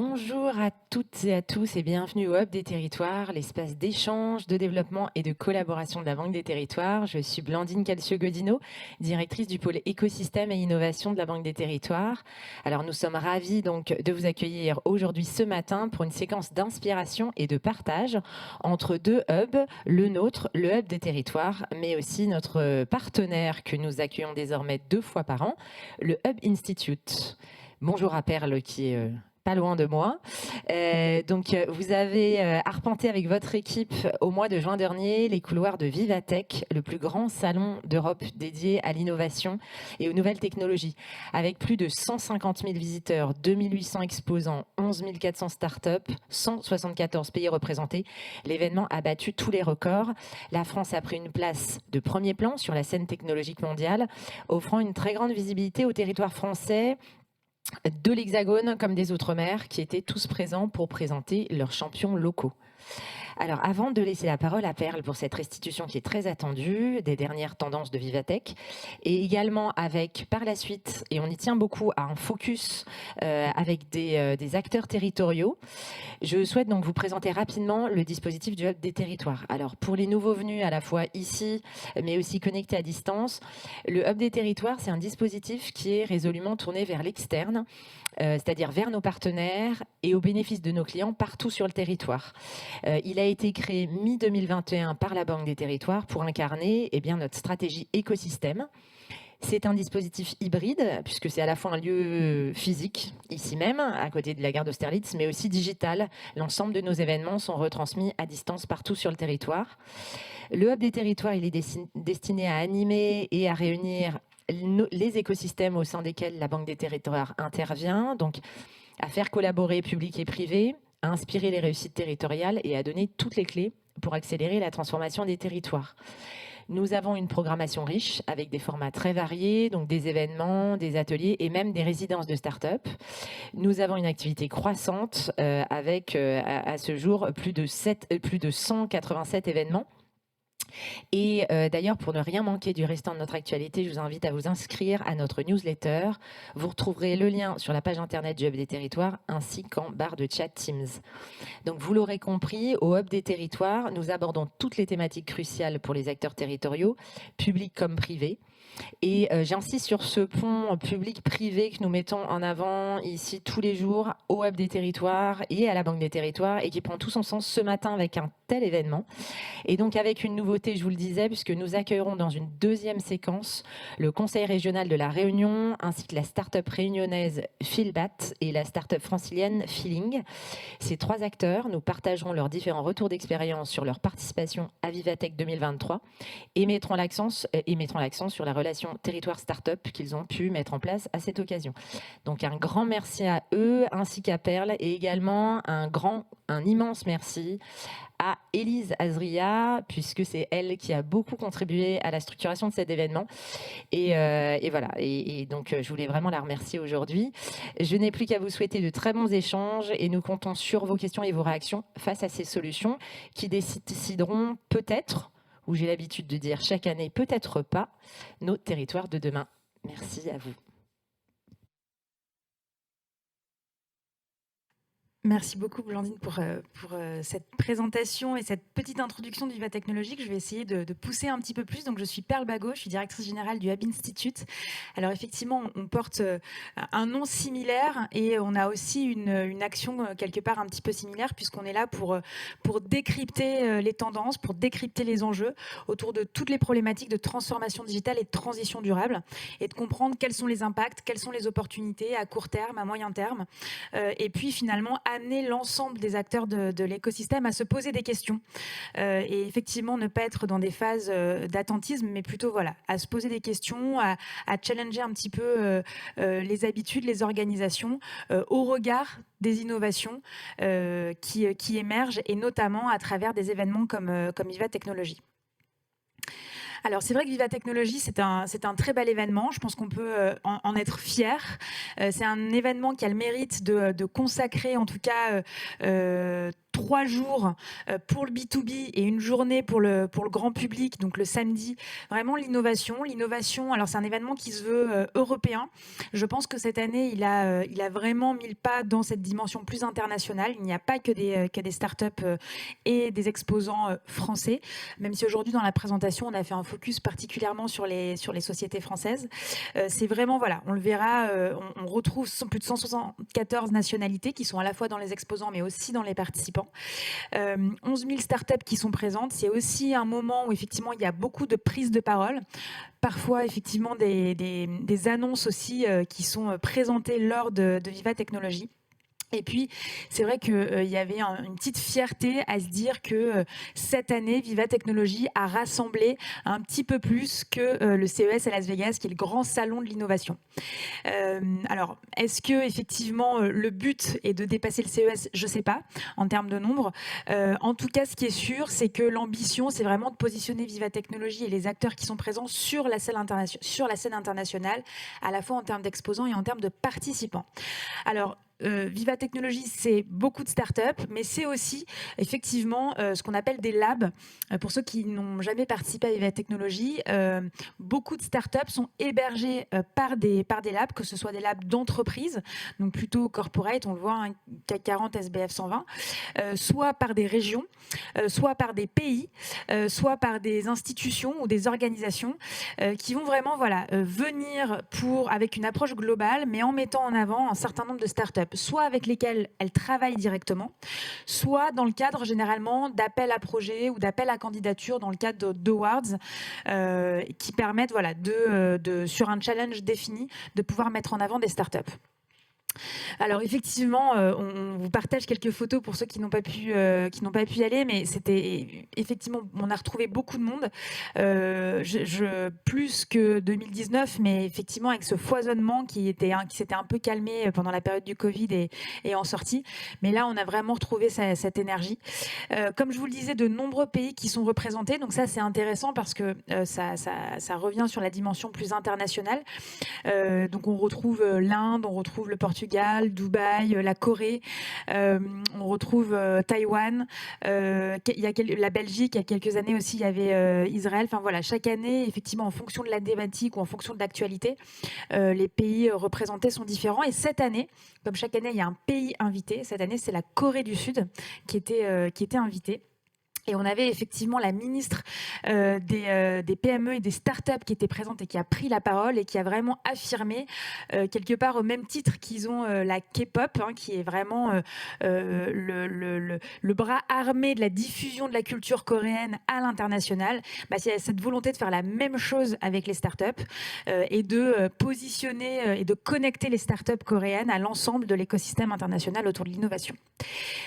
Bonjour à toutes et à tous et bienvenue au Hub des Territoires, l'espace d'échange, de développement et de collaboration de la Banque des Territoires. Je suis Blandine Calcio-Godino, directrice du pôle écosystème et innovation de la Banque des Territoires. Alors nous sommes ravis donc de vous accueillir aujourd'hui ce matin pour une séquence d'inspiration et de partage entre deux hubs, le nôtre, le Hub des Territoires, mais aussi notre partenaire que nous accueillons désormais 2 fois par an, le Hub Institute. Bonjour à Perle qui est pas loin de moi. Vous avez arpenté avec votre équipe au mois de juin dernier les couloirs de Vivatech, le plus grand salon d'Europe dédié à l'innovation et aux nouvelles technologies. Avec plus de 150 000 visiteurs, 2800 exposants, 11 400 startups, 174 pays représentés, l'événement a battu tous les records. La France a pris une place de premier plan sur la scène technologique mondiale, offrant une très grande visibilité au territoire français, de l'Hexagone comme des Outre-mer, qui étaient tous présents pour présenter leurs champions locaux. Alors, avant de laisser la parole à Perle pour cette restitution qui est très attendue des dernières tendances de Vivatech, et également avec, par la suite, et on y tient beaucoup, à un focus avec des acteurs territoriaux, je souhaite donc vous présenter rapidement le dispositif du Hub des Territoires. Alors, pour les nouveaux venus, à la fois ici, mais aussi connectés à distance, le Hub des Territoires, c'est un dispositif qui est résolument tourné vers l'externe, c'est-à-dire vers nos partenaires et au bénéfice de nos clients partout sur le territoire. Il a été créé mi-2021 par la Banque des Territoires pour incarner notre stratégie écosystème. C'est un dispositif hybride, puisque c'est à la fois un lieu physique, ici même, à côté de la gare d'Austerlitz, mais aussi digital. L'ensemble de nos événements sont retransmis à distance partout sur le territoire. Le Hub des Territoires, il est destiné à animer et à réunir les écosystèmes au sein desquels la Banque des Territoires intervient, donc à faire collaborer public et privé, à inspirer les réussites territoriales et à donner toutes les clés pour accélérer la transformation des territoires. Nous avons une programmation riche avec des formats très variés, donc des événements, des ateliers et même des résidences de start-up. Nous avons une activité croissante avec à ce jour plus de 187 événements. Et d'ailleurs, pour ne rien manquer du restant de notre actualité, je vous invite à vous inscrire à notre newsletter. Vous retrouverez le lien sur la page internet du Hub des Territoires ainsi qu'en barre de chat Teams. Donc vous l'aurez compris, au Hub des Territoires, nous abordons toutes les thématiques cruciales pour les acteurs territoriaux, publics comme privés. Et j'insiste sur ce pont public-privé que nous mettons en avant ici tous les jours au Hub des Territoires et à la Banque des Territoires et qui prend tout son sens ce matin avec un tel événement. Et donc avec une nouveauté, je vous le disais, puisque nous accueillerons dans une deuxième séquence le Conseil régional de la Réunion ainsi que la start-up réunionnaise Feelbat et la start-up francilienne Feeling. Ces 3 acteurs nous partageront leurs différents retours d'expérience sur leur participation à Vivatech 2023 et mettront l'accent sur la relation territoire-start-up qu'ils ont pu mettre en place à cette occasion. Donc un grand merci à eux ainsi qu'à Perle et également un immense merci à Élise Azria, puisque c'est elle qui a beaucoup contribué à la structuration de cet événement. Et voilà. Et donc, je voulais vraiment la remercier aujourd'hui. Je n'ai plus qu'à vous souhaiter de très bons échanges et nous comptons sur vos questions et vos réactions face à ces solutions qui décideront peut-être, ou j'ai l'habitude de dire chaque année, peut-être pas, nos territoires de demain. Merci à vous. Merci beaucoup Blandine pour cette présentation et cette petite introduction du Viva Technologique. Je vais essayer de pousser un petit peu plus. Donc je suis Perle Bagot, je suis directrice générale du Hub Institute. Alors effectivement, on porte un nom similaire et on a aussi une action quelque part un petit peu similaire puisqu'on est là pour décrypter les tendances, pour décrypter les enjeux autour de toutes les problématiques de transformation digitale et de transition durable et de comprendre quels sont les impacts, quelles sont les opportunités à court terme, à moyen terme et puis finalement amener l'ensemble des acteurs de l'écosystème à se poser des questions et effectivement ne pas être dans des phases d'attentisme, mais plutôt voilà, à se poser des questions, à challenger un petit peu les habitudes, les organisations au regard des innovations qui émergent et notamment à travers des événements comme Viva Technologie. Alors c'est vrai que Viva Technologie, c'est un très bel événement. Je pense qu'on peut en être fier. C'est un événement qui a le mérite de consacrer en tout cas 3 jours pour le B2B et une journée pour le grand public, donc le samedi. Vraiment l'innovation. Alors c'est un événement qui se veut européen. Je pense que cette année, il a vraiment mis le pas dans cette dimension plus internationale. Il n'y a pas que des startups et des exposants français, même si aujourd'hui dans la présentation, on a fait un focus particulièrement sur les sociétés françaises. C'est vraiment, voilà, on le verra, on retrouve plus de 174 nationalités qui sont à la fois dans les exposants mais aussi dans les participants. 11 000 startups qui sont présentes. C'est aussi un moment où effectivement il y a beaucoup de prises de parole. Parfois, effectivement, des annonces aussi qui sont présentées lors de Viva Technologies. Et puis, c'est vrai qu'il y avait une petite fierté à se dire que cette année, Viva Technologies a rassemblé un petit peu plus que le CES à Las Vegas, qui est le grand salon de l'innovation. Alors, est-ce que effectivement le but est de dépasser le CES? Je ne sais pas, en termes de nombre. En tout cas, ce qui est sûr, c'est que l'ambition, c'est vraiment de positionner Viva Technologies et les acteurs qui sont présents sur la scène internationale, à la fois en termes d'exposants et en termes de participants. Alors, Viva Technologies, c'est beaucoup de startups, mais c'est aussi effectivement ce qu'on appelle des labs. Pour ceux qui n'ont jamais participé à Viva Technologies, beaucoup de startups sont hébergées par des labs, que ce soit des labs d'entreprise, donc plutôt corporate, on le voit, hein, CAC 40, SBF 120, soit par des régions, soit par des pays, soit par des institutions ou des organisations qui vont vraiment venir avec une approche globale, mais en mettant en avant un certain nombre de startups, soit avec lesquelles elles travaillent directement, soit dans le cadre généralement d'appels à projets ou d'appels à candidature dans le cadre d'awards qui permettent sur un challenge défini de pouvoir mettre en avant des startups. Alors effectivement, on vous partage quelques photos pour ceux qui n'ont pas pu y aller, mais c'était effectivement, on a retrouvé beaucoup de monde, plus que 2019, mais effectivement avec ce foisonnement qui s'était un peu calmé pendant la période du Covid et en sortie. Mais là, on a vraiment retrouvé cette énergie. Comme je vous le disais, de nombreux pays qui sont représentés, donc ça c'est intéressant parce que ça revient sur la dimension plus internationale. Donc on retrouve l'Inde, on retrouve le Portugal, Dubaï, la Corée, on retrouve Taïwan, il y a la Belgique, il y a quelques années aussi il y avait Israël. Enfin voilà, chaque année, effectivement, en fonction de la thématique ou en fonction de l'actualité, les pays représentés sont différents. Et cette année, comme chaque année, il y a un pays invité. Cette année, c'est la Corée du Sud qui était invitée. Et on avait effectivement la ministre des PME et des startups qui était présente et qui a pris la parole et qui a vraiment affirmé, quelque part au même titre qu'ils ont la K-pop, hein, qui est vraiment le bras armé de la diffusion de la culture coréenne à l'international. Il y a cette volonté de faire la même chose avec les startups et de positionner et de connecter les startups coréennes à l'ensemble de l'écosystème international autour de l'innovation.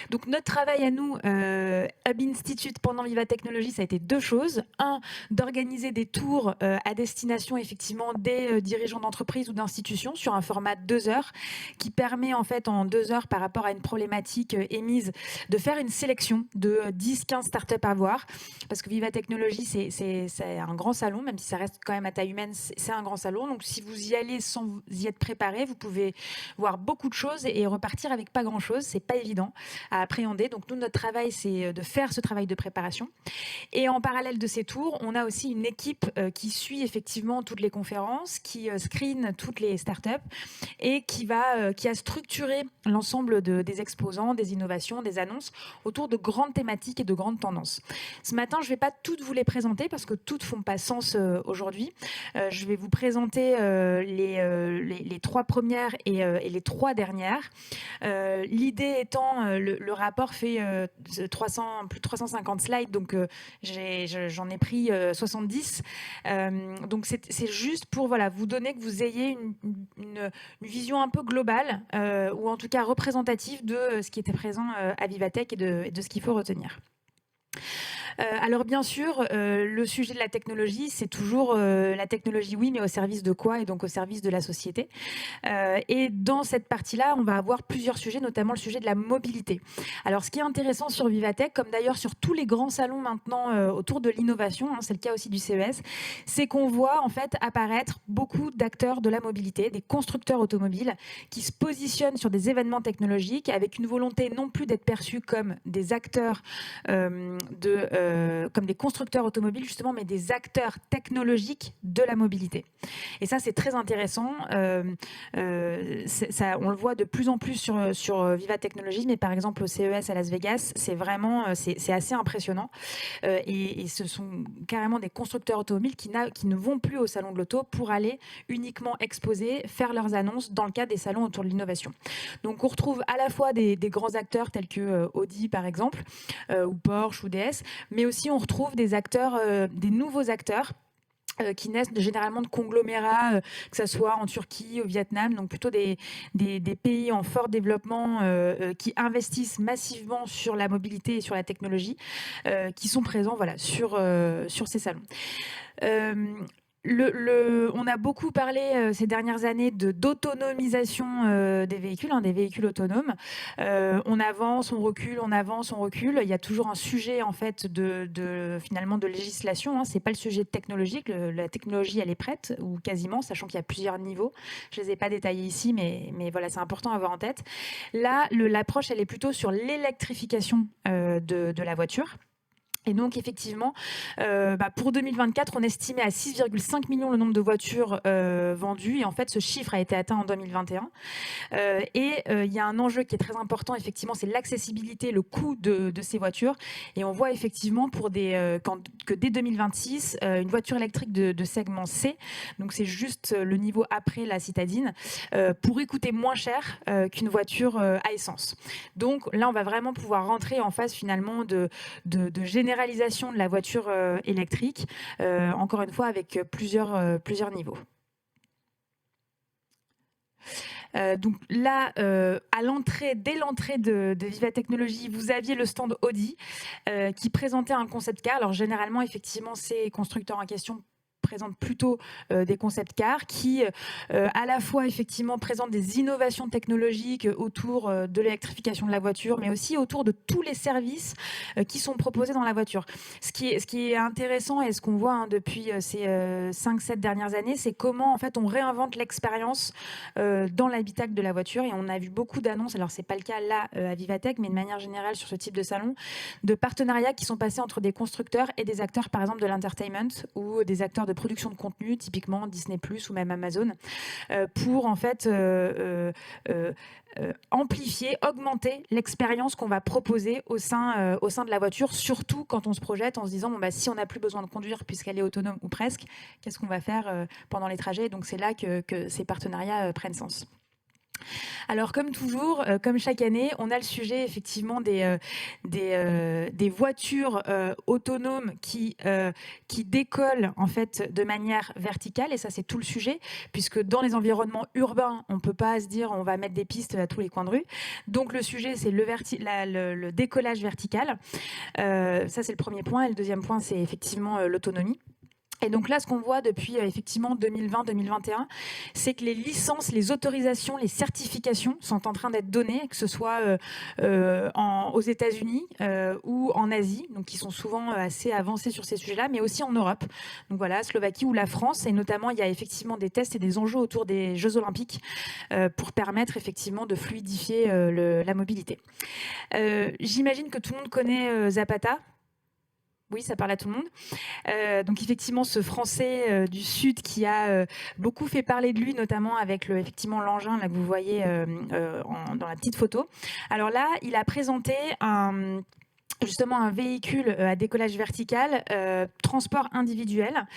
Donc notre travail à nous, Hub Institute, pendant Viva Technologies, ça a été 2 choses. 1, d'organiser des tours à destination effectivement des dirigeants d'entreprise ou d'institutions sur un format de 2 heures qui permet en fait en 2 heures par rapport à une problématique émise de faire une sélection de 10-15 startups à voir, parce que Viva Technologies c'est un grand salon, même si ça reste quand même à taille humaine, c'est un grand salon. Donc si vous y allez sans y être préparé, vous pouvez voir beaucoup de choses et repartir avec pas grand chose. C'est pas évident à appréhender. Donc nous, notre travail, c'est de faire ce travail de préparation. Et en parallèle de ces tours, on a aussi une équipe qui suit effectivement toutes les conférences, qui screen toutes les startups et qui a structuré l'ensemble des exposants, des innovations, des annonces autour de grandes thématiques et de grandes tendances. Ce matin, je ne vais pas toutes vous les présenter parce que toutes ne font pas sens aujourd'hui. Je vais vous présenter les 3 premières et les 3 dernières. L'idée étant, le rapport fait plus de 350 slides, donc j'en ai pris 70. Donc c'est juste pour vous donner, que vous ayez une vision un peu globale, ou en tout cas représentative de ce qui était présent à Vivatech et de ce qu'il faut retenir. Alors bien sûr, le sujet de la technologie, c'est toujours la technologie, oui, mais au service de quoi? Et donc au service de la société. Et dans cette partie-là, on va avoir plusieurs sujets, notamment le sujet de la mobilité. Alors ce qui est intéressant sur Vivatech, comme d'ailleurs sur tous les grands salons maintenant autour de l'innovation, hein, c'est le cas aussi du CES, c'est qu'on voit en fait apparaître beaucoup d'acteurs de la mobilité, des constructeurs automobiles qui se positionnent sur des événements technologiques avec une volonté non plus d'être perçus comme des acteurs comme des constructeurs automobiles justement, mais des acteurs technologiques de la mobilité. Et ça, c'est très intéressant. Ça, on le voit de plus en plus sur Viva Technologies, mais par exemple au CES à Las Vegas, c'est vraiment c'est assez impressionnant. Et ce sont carrément des constructeurs automobiles qui ne vont plus au salon de l'auto pour aller uniquement exposer, faire leurs annonces dans le cadre des salons autour de l'innovation. Donc on retrouve à la fois des grands acteurs tels que Audi par exemple, ou Porsche ou DS, mais aussi on retrouve des acteurs, des nouveaux acteurs qui naissent généralement de conglomérats, que ce soit en Turquie, au Vietnam, donc plutôt des pays en fort développement qui investissent massivement sur la mobilité et sur la technologie, qui sont présents voilà, sur ces salons. On a beaucoup parlé ces dernières années d'autonomisation des véhicules autonomes. On avance, on recule, on avance, on recule. Il y a toujours un sujet en fait finalement de législation. Hein. C'est pas le sujet technologique. La technologie, elle est prête ou quasiment, sachant qu'il y a plusieurs niveaux. Je les ai pas détaillés ici, mais voilà, c'est important à avoir en tête. Là, l'approche, elle est plutôt sur l'électrification de la voiture. Et donc, effectivement, pour 2024, on estimait à 6,5 millions le nombre de voitures vendues. Et en fait, ce chiffre a été atteint en 2021. Il y a un enjeu qui est très important, effectivement, c'est l'accessibilité, le coût de ces voitures. Et on voit effectivement que dès 2026, une voiture électrique de segment C, donc c'est juste le niveau après la citadine, pourrait coûter moins cher qu'une voiture à essence. Donc là, on va vraiment pouvoir rentrer en phase finalement de généralisation de la voiture électrique, encore une fois avec plusieurs niveaux. Donc là, dès l'entrée de Viva Technologies, vous aviez le stand Audi qui présentait un concept car. Alors généralement, effectivement, ces constructeurs en question présentent plutôt des concept cars qui, à la fois, effectivement, présentent des innovations technologiques autour de l'électrification de la voiture, mais aussi autour de tous les services qui sont proposés dans la voiture. Ce qui est intéressant et ce qu'on voit depuis ces 5-7 dernières années, c'est comment, en fait, on réinvente l'expérience dans l'habitacle de la voiture. Et on a vu beaucoup d'annonces, alors c'est pas le cas là à Vivatech, mais de manière générale sur ce type de salon, de partenariats qui sont passés entre des constructeurs et des acteurs, par exemple, de l'entertainment ou des acteurs de production de contenu, typiquement Disney+ ou même Amazon, pour en fait amplifier, augmenter l'expérience qu'on va proposer au sein de la voiture, surtout quand on se projette en se disant si on n'a plus besoin de conduire puisqu'elle est autonome ou presque, qu'est-ce qu'on va faire pendant les trajets? Donc c'est là que ces partenariats prennent sens. Alors comme toujours, comme chaque année, on a le sujet effectivement des voitures autonomes qui décollent en fait de manière verticale, et ça c'est tout le sujet, puisque dans les environnements urbains, on ne peut pas se dire on va mettre des pistes à tous les coins de rue. Donc le sujet c'est le décollage vertical. Ça c'est le premier point, et le deuxième point c'est effectivement l'autonomie. Et donc là, ce qu'on voit depuis effectivement 2020-2021, c'est que les licences, les autorisations, les certifications sont en train d'être données, que ce soit aux États-Unis ou en Asie, donc qui sont souvent assez avancés sur ces sujets-là, mais aussi en Europe. Donc voilà, Slovaquie ou la France, et notamment il y a effectivement des tests et des enjeux autour des Jeux Olympiques pour permettre effectivement de fluidifier la mobilité. J'imagine que tout le monde connaît Zapata. Oui, ça parle à tout le monde. Donc effectivement, ce Français du Sud qui a beaucoup fait parler de lui, notamment avec effectivement l'engin là que vous voyez dans la petite photo. Alors là, il a présenté justement un véhicule à décollage vertical, transport individuel.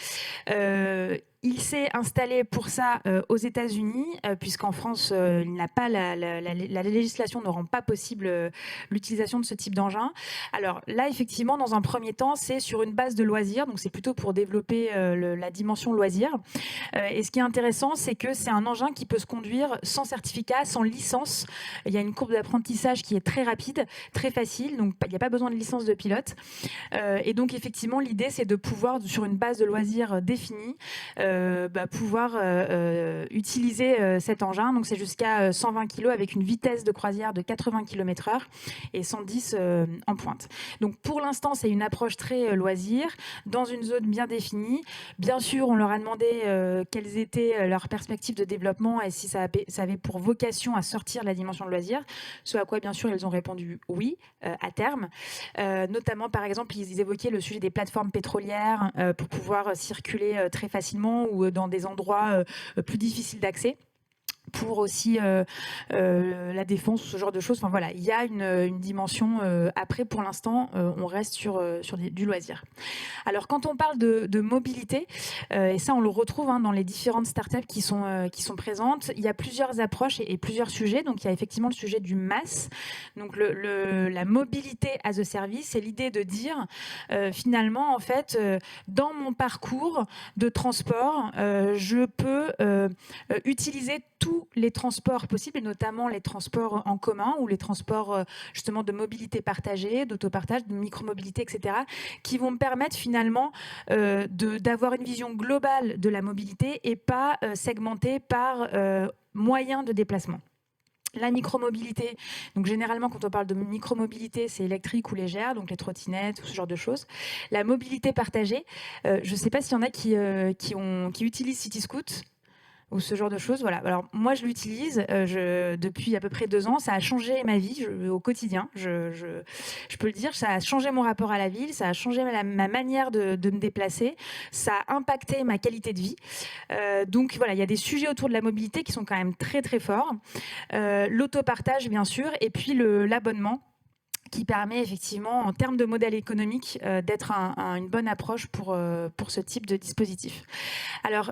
Il s'est installé pour ça aux États-Unis, puisqu'en France, il n'a pas la législation ne rend pas possible l'utilisation de ce type d'engin. Alors là, effectivement, dans un premier temps, c'est sur une base de loisirs, donc c'est plutôt pour développer la dimension loisir. Et ce qui est intéressant, c'est que c'est un engin qui peut se conduire sans certificat, sans licence. Il y a une courbe d'apprentissage qui est très rapide, très facile, donc il n'y a pas besoin de licence de pilote. Et donc effectivement, l'idée, c'est de pouvoir, sur une base de loisirs définie, pouvoir utiliser cet engin. Donc c'est jusqu'à 120 kg avec une vitesse de croisière de 80 km/h et 110 en pointe. Donc pour l'instant, c'est une approche très loisir, dans une zone bien définie. Bien sûr, on leur a demandé quelles étaient leurs perspectives de développement et si ça avait pour vocation à sortir de la dimension de loisir. Ce à quoi, bien sûr, ils ont répondu oui, à terme. Notamment, par exemple, ils évoquaient le sujet des plateformes pétrolières pour pouvoir circuler très facilement ou dans des endroits plus difficiles d'accès, pour aussi la défense, ce genre de choses. Enfin voilà, il y a une dimension. Après, pour l'instant, on reste sur du loisir. Alors, quand on parle de mobilité, et ça, on le retrouve dans les différentes startups qui sont présentes, il y a plusieurs approches et plusieurs sujets. Donc, il y a effectivement le sujet du MaaS, donc la mobilité as a service. C'est l'idée de dire, finalement, en fait, dans mon parcours de transport, je peux utiliser tous les transports possibles, et notamment les transports en commun ou les transports justement de mobilité partagée, d'autopartage, de micromobilité, etc., qui vont me permettre finalement d'avoir une vision globale de la mobilité et pas segmentée par moyen de déplacement. La micromobilité, donc généralement quand on parle de micromobilité, c'est électrique ou légère, donc les trottinettes ou ce genre de choses. La mobilité partagée, je ne sais pas s'il y en a qui utilisent CityScoot ou ce genre de choses. Voilà. Alors moi, je l'utilise depuis à peu près 2 ans. Ça a changé ma vie au quotidien. Je peux le dire, ça a changé mon rapport à la ville, ça a changé ma manière de me déplacer, ça a impacté ma qualité de vie. Donc voilà, il y a des sujets autour de la mobilité qui sont quand même très très forts. L'autopartage, bien sûr, et puis l'abonnement, qui permet effectivement, en termes de modèle économique, d'être une bonne approche pour ce type de dispositif. Alors,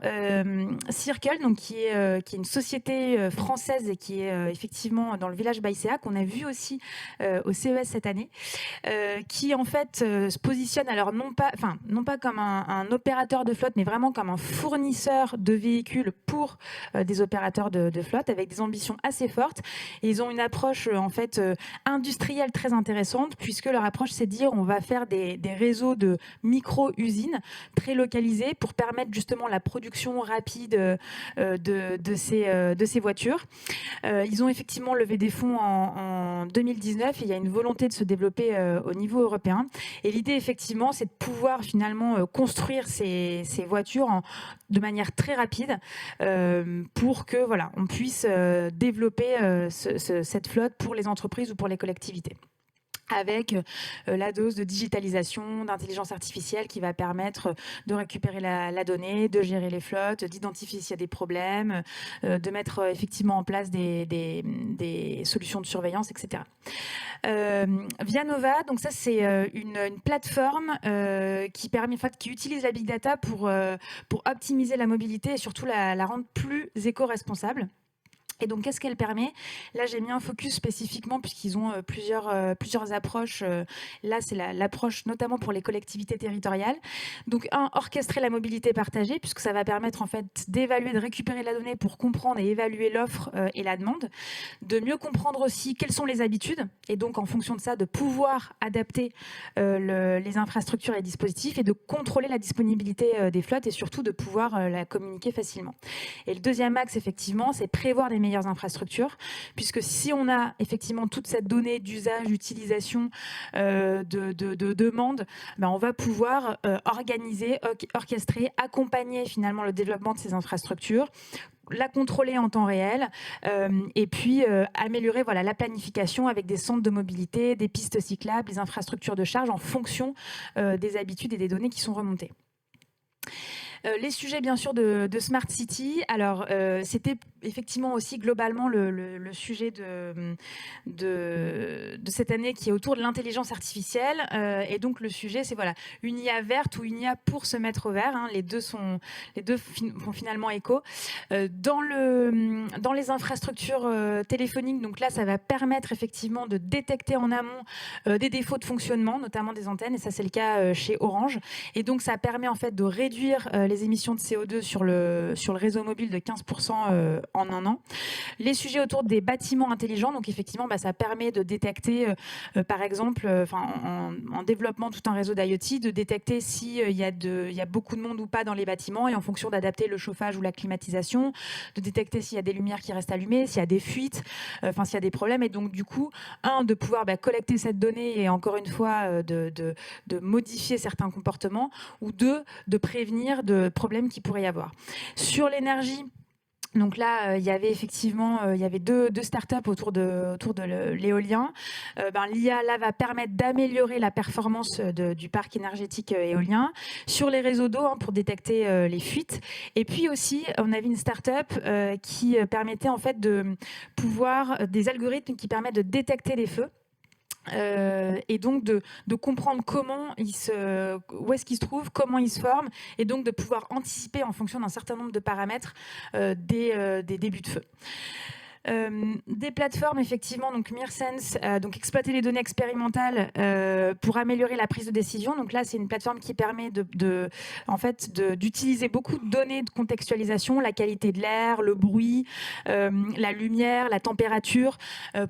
Circle, donc, qui est une société française et qui est effectivement dans le village Baïséa, qu'on a vu aussi au CES cette année, qui en fait se positionne, alors non pas comme un opérateur de flotte, mais vraiment comme un fournisseur de véhicules pour des opérateurs de flotte, avec des ambitions assez fortes. Et ils ont une approche en fait industrielle très intéressante, puisque leur approche, c'est de dire on va faire des réseaux de micro-usines très localisées pour permettre justement la production rapide de ces voitures. Ils ont effectivement levé des fonds en 2019 et il y a une volonté de se développer au niveau européen. Et l'idée, effectivement, c'est de pouvoir finalement construire ces voitures de manière très rapide pour que voilà, on puisse développer cette flotte pour les entreprises ou pour les collectivités, avec la dose de digitalisation, d'intelligence artificielle qui va permettre de récupérer la donnée, de gérer les flottes, d'identifier s'il y a des problèmes, de mettre effectivement en place des solutions de surveillance, etc. Vianova, donc ça c'est une plateforme qui utilise la big data pour optimiser la mobilité et surtout la rendre plus éco-responsable. Et donc, qu'est-ce qu'elle permet? Là, j'ai mis un focus spécifiquement puisqu'ils ont plusieurs approches. Là, c'est l'approche notamment pour les collectivités territoriales. Donc, orchestrer la mobilité partagée, puisque ça va permettre en fait d'évaluer, de récupérer la donnée pour comprendre et évaluer l'offre et la demande, de mieux comprendre aussi quelles sont les habitudes, et donc en fonction de ça, de pouvoir adapter les infrastructures et les dispositifs, et de contrôler la disponibilité des flottes, et surtout de pouvoir la communiquer facilement. Et le deuxième axe, effectivement, c'est prévoir des meilleures infrastructures, puisque si on a effectivement toute cette donnée d'usage, d'utilisation, de demande, on va pouvoir organiser, orchestrer, accompagner finalement le développement de ces infrastructures, la contrôler en temps réel, et puis améliorer la planification avec des centres de mobilité, des pistes cyclables, des infrastructures de charge en fonction des habitudes et des données qui sont remontées. Les sujets, bien sûr, de Smart City. Alors, c'était effectivement aussi globalement le sujet de cette année qui est autour de l'intelligence artificielle. Et donc, le sujet, c'est voilà, une IA verte ou une IA pour se mettre au vert. Hein. Les deux font finalement écho. Dans les infrastructures téléphoniques, donc là, ça va permettre effectivement de détecter en amont des défauts de fonctionnement, notamment des antennes. Et ça, c'est le cas chez Orange. Et donc, ça permet en fait de réduire les émissions de CO2 sur le réseau mobile de 15% en un an. Les sujets autour des bâtiments intelligents, donc effectivement, ça permet de détecter, par exemple, en développant tout un réseau d'IoT, de détecter s'il y a beaucoup de monde ou pas dans les bâtiments et en fonction d'adapter le chauffage ou la climatisation, de détecter s'il y a des lumières qui restent allumées, s'il y a des fuites, s'il y a des problèmes. Et donc, du coup, de pouvoir collecter cette donnée et encore une fois, de modifier certains comportements, ou deux, de prévenir de problèmes qu'il pourrait y avoir. Sur l'énergie, donc là, il y avait effectivement deux startups autour de l'éolien. L'IA là va permettre d'améliorer la performance du parc énergétique éolien sur les réseaux d'eau pour détecter les fuites. Et puis aussi, on avait une startup qui permettait en fait des algorithmes qui permettent de détecter les feux. Et donc de comprendre où est-ce qu'il se trouve, comment il se forme, et donc de pouvoir anticiper en fonction d'un certain nombre de paramètres des débuts de feu. Des plateformes, effectivement, donc Mirsense, donc exploiter les données expérimentales pour améliorer la prise de décision. Donc là, c'est une plateforme qui permet d'utiliser beaucoup de données de contextualisation, la qualité de l'air, le bruit, la lumière, la température,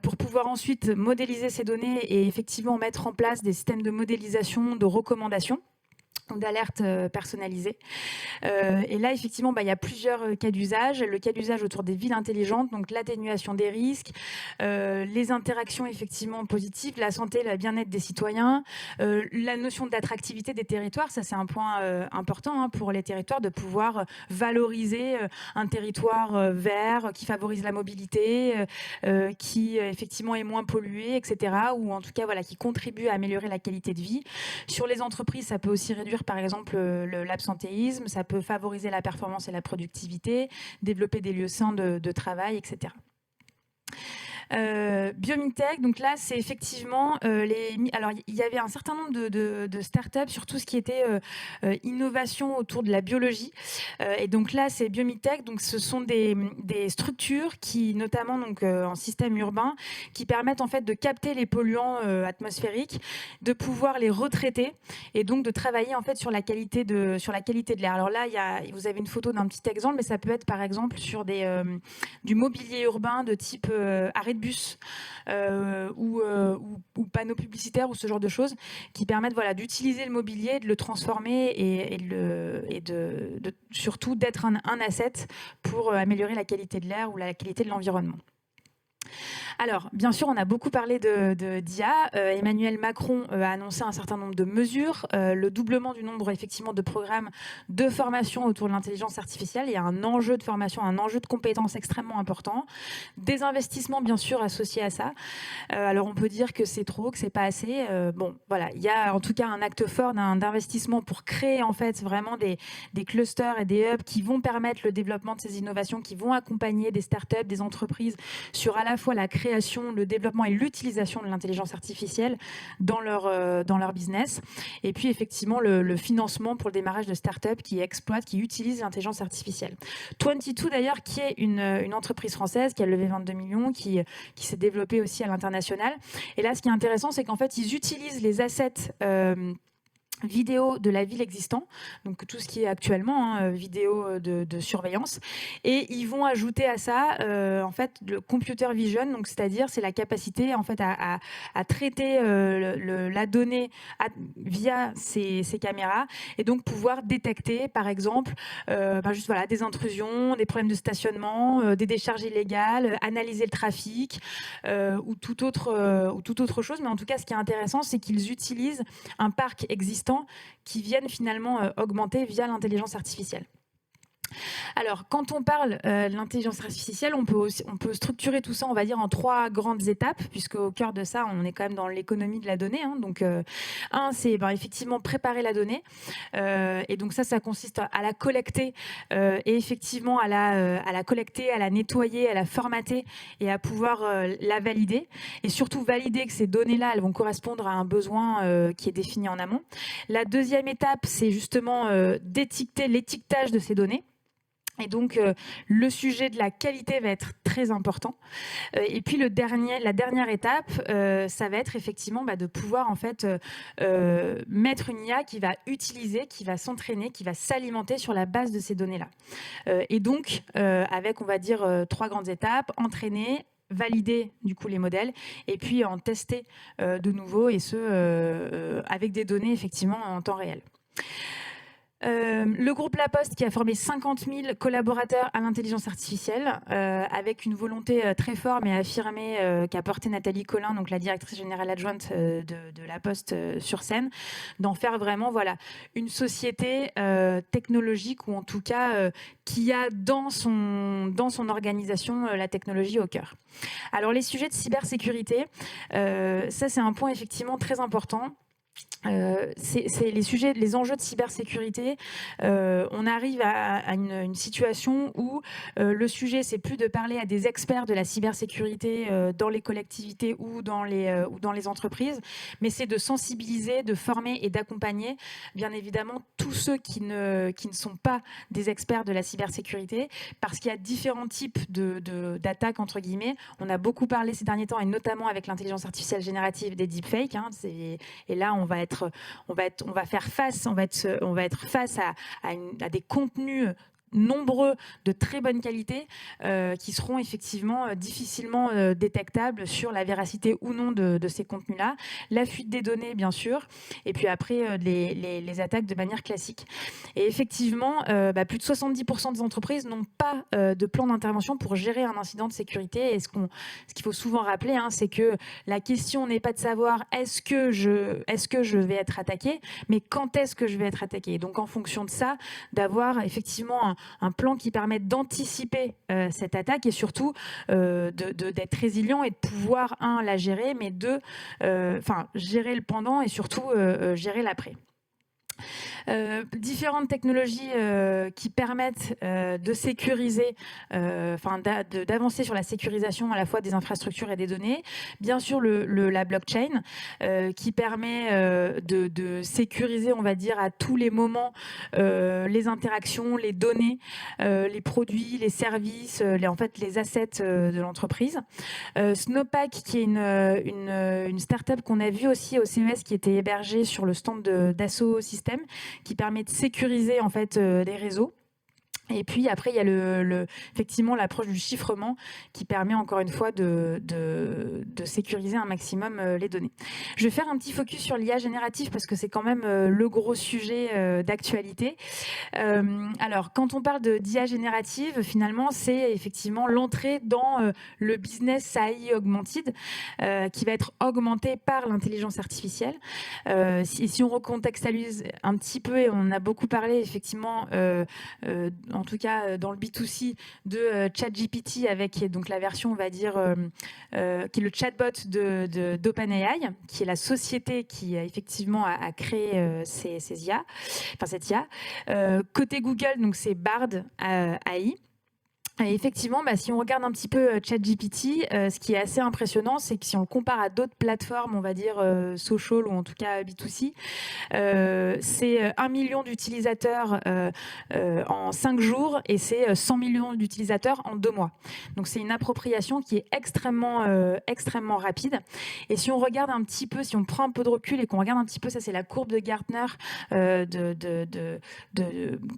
pour pouvoir ensuite modéliser ces données et effectivement mettre en place des systèmes de modélisation, de recommandations, d'alerte personnalisée. Et là, effectivement, il y a plusieurs cas d'usage. Le cas d'usage autour des villes intelligentes, donc l'atténuation des risques, les interactions effectivement positives, la santé, le bien-être des citoyens, la notion d'attractivité des territoires. Ça, c'est un point important pour les territoires, de pouvoir valoriser un territoire vert qui favorise la mobilité, qui effectivement est moins pollué, etc. Ou en tout cas, qui contribue à améliorer la qualité de vie. Sur les entreprises, ça peut aussi réduire par exemple l'absentéisme, ça peut favoriser la performance et la productivité, développer des lieux sains de travail, etc. Biomitech, donc là, c'est effectivement alors il y avait un certain nombre de startups sur tout ce qui était innovation autour de la biologie. Et donc là, c'est Biomitech. Donc ce sont des structures qui, notamment donc en système urbain, qui permettent en fait de capter les polluants atmosphériques, de pouvoir les retraiter et donc de travailler en fait sur la qualité de l'air. Alors là, vous avez une photo d'un petit exemple, mais ça peut être par exemple sur du mobilier urbain de type arrêt de bus ou panneaux publicitaires ou ce genre de choses qui permettent d'utiliser le mobilier, de le transformer et surtout d'être un asset pour améliorer la qualité de l'air ou la qualité de l'environnement. Alors, bien sûr, on a beaucoup parlé d'IA. Emmanuel Macron a annoncé un certain nombre de mesures, le doublement du nombre effectivement de programmes de formation autour de l'intelligence artificielle. Il y a un enjeu de formation, un enjeu de compétences extrêmement important. Des investissements, bien sûr, associés à ça. Alors, on peut dire que c'est trop, que c'est pas assez. Il y a en tout cas un acte fort d'investissement pour créer en fait vraiment des clusters et des hubs qui vont permettre le développement de ces innovations, qui vont accompagner des startups, des entreprises sur à la fois la création, le développement et l'utilisation de l'intelligence artificielle dans leur business. Et puis effectivement le financement pour le démarrage de startups qui utilisent l'intelligence artificielle. 22 d'ailleurs, qui est une entreprise française qui a levé 22 millions, qui s'est développée aussi à l'international. Et là, ce qui est intéressant, c'est qu'en fait, ils utilisent les assets vidéo de la ville existant, donc tout ce qui est actuellement vidéo de surveillance, et ils vont ajouter à ça en fait le computer vision, donc c'est-à-dire c'est la capacité en fait à traiter la donnée via ces caméras et donc pouvoir détecter par exemple des intrusions, des problèmes de stationnement, des décharges illégales, analyser le trafic ou toute autre chose. Mais en tout cas, ce qui est intéressant, c'est qu'ils utilisent un parc existant qui viennent finalement augmenter via l'intelligence artificielle. Alors, quand on parle de l'intelligence artificielle, on peut structurer tout ça, on va dire, en 3 grandes étapes, puisque au cœur de ça, on est quand même dans l'économie de la donnée. Hein. Donc, c'est effectivement préparer la donnée. Et donc ça consiste à la collecter et effectivement à la collecter, à la nettoyer, à la formater et à pouvoir la valider. Et surtout valider que ces données-là, elles vont correspondre à un besoin qui est défini en amont. La deuxième étape, c'est justement l'étiquetage de ces données. Et donc, le sujet de la qualité va être très important. Et puis, la dernière étape, ça va être effectivement de pouvoir en fait mettre une IA qui va utiliser, qui va s'entraîner, qui va s'alimenter sur la base de ces données-là. Et donc, avec, on va dire, 3 grandes étapes, entraîner, valider du coup les modèles et puis en tester de nouveau et avec des données effectivement en temps réel. Le groupe La Poste qui a formé 50 000 collaborateurs à l'intelligence artificielle avec une volonté très forte mais affirmée qu'a portée Nathalie Collin, donc la directrice générale adjointe de La Poste sur scène, d'en faire vraiment une société technologique ou en tout cas qui a dans son organisation la technologie au cœur. Alors les sujets de cybersécurité, ça c'est un point effectivement très important. C'est les enjeux de cybersécurité. On arrive à une situation où le sujet, c'est plus de parler à des experts de la cybersécurité dans les collectivités ou dans les entreprises, mais c'est de sensibiliser, de former et d'accompagner, bien évidemment, tous ceux qui ne sont pas des experts de la cybersécurité, parce qu'il y a différents types d'attaques, entre guillemets. On a beaucoup parlé ces derniers temps, et notamment avec l'intelligence artificielle générative des deepfakes. Et là, on va faire face à des contenus nombreux de très bonne qualité qui seront effectivement difficilement détectables sur la véracité ou non de ces contenus-là. La fuite des données, bien sûr, et puis après les attaques de manière classique. Et effectivement, plus de 70% des entreprises n'ont pas de plan d'intervention pour gérer un incident de sécurité. Et ce qu'il faut souvent rappeler, c'est que la question n'est pas de savoir est-ce que je vais être attaqué, mais quand est-ce que je vais être attaqué. Donc en fonction de ça, d'avoir effectivement un plan qui permette d'anticiper cette attaque et surtout d'être résilient et de pouvoir, la gérer, mais gérer le pendant et surtout gérer l'après. Différentes technologies qui permettent de sécuriser, d'avancer sur la sécurisation à la fois des infrastructures et des données. Bien sûr, la blockchain qui permet de sécuriser, on va dire, à tous les moments les interactions, les données, les produits, les services, les assets de l'entreprise. Snowpack, qui est une start-up qu'on a vue aussi au CES, qui était hébergée sur le stand d'Asso Systèmes, qui permet de sécuriser en fait les réseaux. Et puis après, il y a effectivement l'approche du chiffrement qui permet encore une fois de sécuriser un maximum les données. Je vais faire un petit focus sur l'IA générative parce que c'est quand même le gros sujet d'actualité. Alors, quand on parle d'IA générative, finalement, c'est effectivement l'entrée dans le business AI augmented qui va être augmenté par l'intelligence artificielle. Si on recontextualise un petit peu, et on a beaucoup parlé effectivement en tout cas dans le B2C de ChatGPT avec donc la version, on va dire, qui est le chatbot d'OpenAI, qui est la société qui effectivement a créé ces IA, cette IA. Côté Google, donc c'est Bard AI. Et effectivement, si on regarde un petit peu ChatGPT, ce qui est assez impressionnant, c'est que si on le compare à d'autres plateformes, on va dire social ou en tout cas B2C, c'est 1 million d'utilisateurs en 5 jours et c'est 100 millions d'utilisateurs en 2 mois. Donc c'est une appropriation qui est extrêmement rapide. Et si on regarde un petit peu, si on prend un peu de recul et qu'on regarde un petit peu, ça c'est la courbe de Gartner de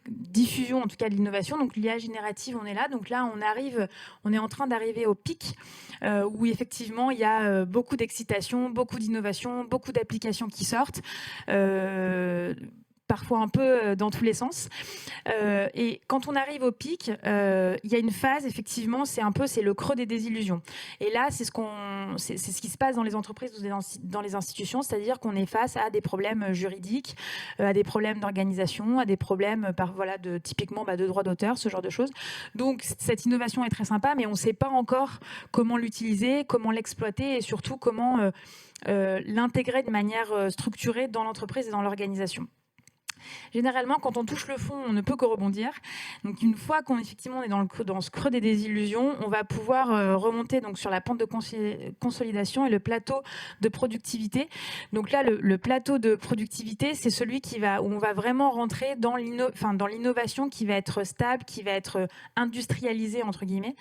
diffusion, en tout cas de l'innovation. Donc l'IA générative, on est là. Donc là, on est en train d'arriver au pic où effectivement, il y a beaucoup d'excitation, beaucoup d'innovation, beaucoup d'applications qui sortent. parfois un peu dans tous les sens. Et quand on arrive au pic, il y a une phase, effectivement, c'est le creux des désillusions. Et là, c'est ce qui se passe dans les entreprises ou dans les institutions, c'est-à-dire qu'on est face à des problèmes juridiques, à des problèmes d'organisation, à des problèmes typiquement de droit d'auteur, ce genre de choses. Donc cette innovation est très sympa, mais on ne sait pas encore comment l'utiliser, comment l'exploiter et surtout comment l'intégrer de manière structurée dans l'entreprise et dans l'organisation. Généralement, quand on touche le fond, on ne peut que rebondir. Donc, une fois qu'on effectivement est dans ce creux des désillusions, on va pouvoir remonter donc sur la pente de consolidation et le plateau de productivité. Donc là, le plateau de productivité, c'est celui où on va vraiment rentrer dans l'innovation qui va être stable, qui va être industrialisée entre guillemets.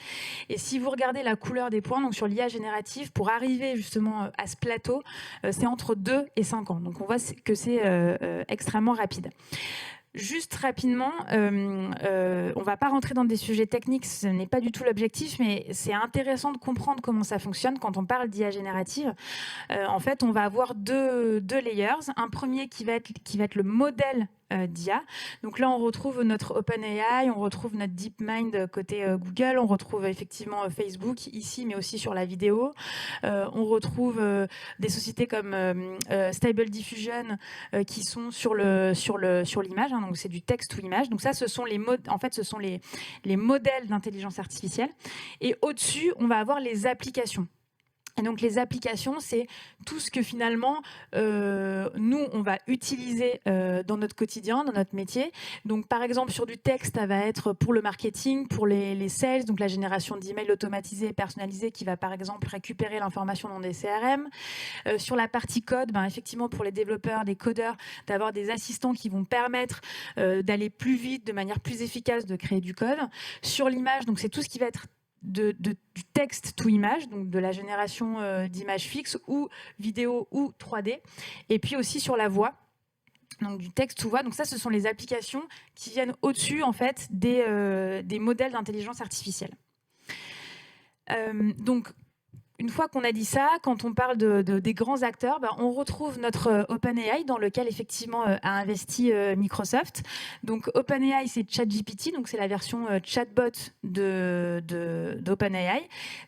Et si vous regardez la couleur des points, donc sur l'IA générative, pour arriver justement à ce plateau, c'est entre 2 et 5 ans. Donc on voit que c'est extrêmement rapide. Juste rapidement, on ne va pas rentrer dans des sujets techniques, ce n'est pas du tout l'objectif, mais c'est intéressant de comprendre comment ça fonctionne quand on parle d'IA générative. En fait, on va avoir deux layers. Un premier qui va être le modèle d'IA. Donc là, on retrouve notre OpenAI, on retrouve notre DeepMind côté Google, on retrouve effectivement Facebook ici, mais aussi sur la vidéo. On retrouve des sociétés comme Stable Diffusion qui sont sur l'image, hein, donc c'est du texte ou image. Donc ça, ce sont les modèles d'intelligence artificielle. Et au-dessus, on va avoir les applications. Et donc les applications, c'est tout ce que finalement nous on va utiliser dans notre quotidien, dans notre métier. Donc par exemple sur du texte, ça va être pour le marketing, pour les sales, donc la génération d'emails automatisés et personnalisés qui va par exemple récupérer l'information dans des CRM. Sur la partie code, effectivement pour les développeurs, des codeurs, d'avoir des assistants qui vont permettre d'aller plus vite, de manière plus efficace, de créer du code. Sur l'image, donc c'est tout ce qui va être du texte to image, donc de la génération d'images fixes ou vidéo ou 3D, et puis aussi sur la voix, donc du texte to voix. Donc ça, ce sont les applications qui viennent au-dessus en fait des modèles d'intelligence artificielle. Donc une fois qu'on a dit ça, quand on parle des grands acteurs, on retrouve notre OpenAI dans lequel effectivement a investi Microsoft. Donc OpenAI, c'est ChatGPT, donc c'est la version chatbot d'OpenAI.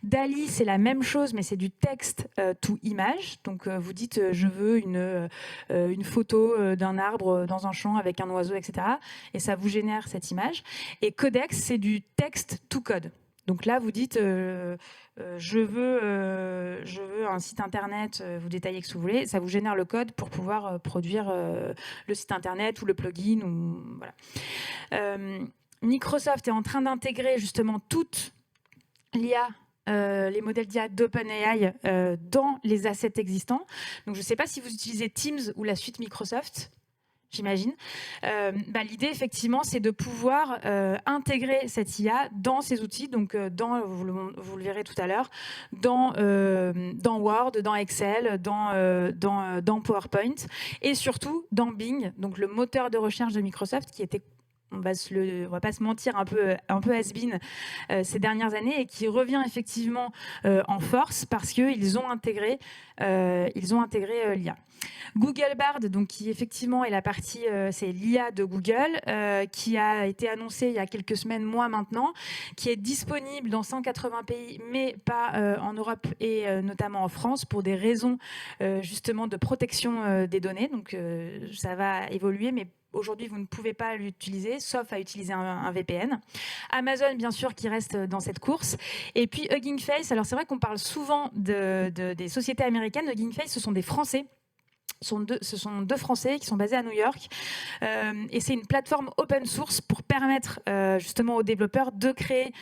DALL-E, c'est la même chose, mais c'est du texte to image. Donc vous dites je veux une photo d'un arbre dans un champ avec un oiseau, etc. Et ça vous génère cette image. Et Codex, c'est du texte to code. Donc là, vous dites je veux un site internet, vous détaillez ce que vous voulez, ça vous génère le code pour pouvoir produire le site internet ou le plugin. Voilà. Microsoft est en train d'intégrer justement toute l'IA, les modèles d'IA d'OpenAI dans les assets existants. Donc je ne sais pas si vous utilisez Teams ou la suite Microsoft. J'imagine. L'idée, effectivement, c'est de pouvoir intégrer cette IA dans ces outils, donc vous le verrez tout à l'heure, dans Word, dans Excel, dans PowerPoint, et surtout dans Bing, donc le moteur de recherche de Microsoft, qui était, on va pas se mentir, un peu has-been ces dernières années, et qui revient effectivement en force parce qu'ils ont intégré l'IA. Google Bard, donc qui effectivement est la partie, c'est l'IA de Google, qui a été annoncée il y a quelques semaines, mois maintenant, qui est disponible dans 180 pays, mais pas en Europe et notamment en France pour des raisons justement de protection des données. Donc ça va évoluer, mais aujourd'hui, vous ne pouvez pas l'utiliser, sauf à utiliser un VPN. Amazon, bien sûr, qui reste dans cette course. Et puis Hugging Face, alors c'est vrai qu'on parle souvent des sociétés américaines. Hugging Face, ce sont des Français. Ce sont deux Français qui sont basés à New York et c'est une plateforme open source pour permettre justement aux développeurs de créer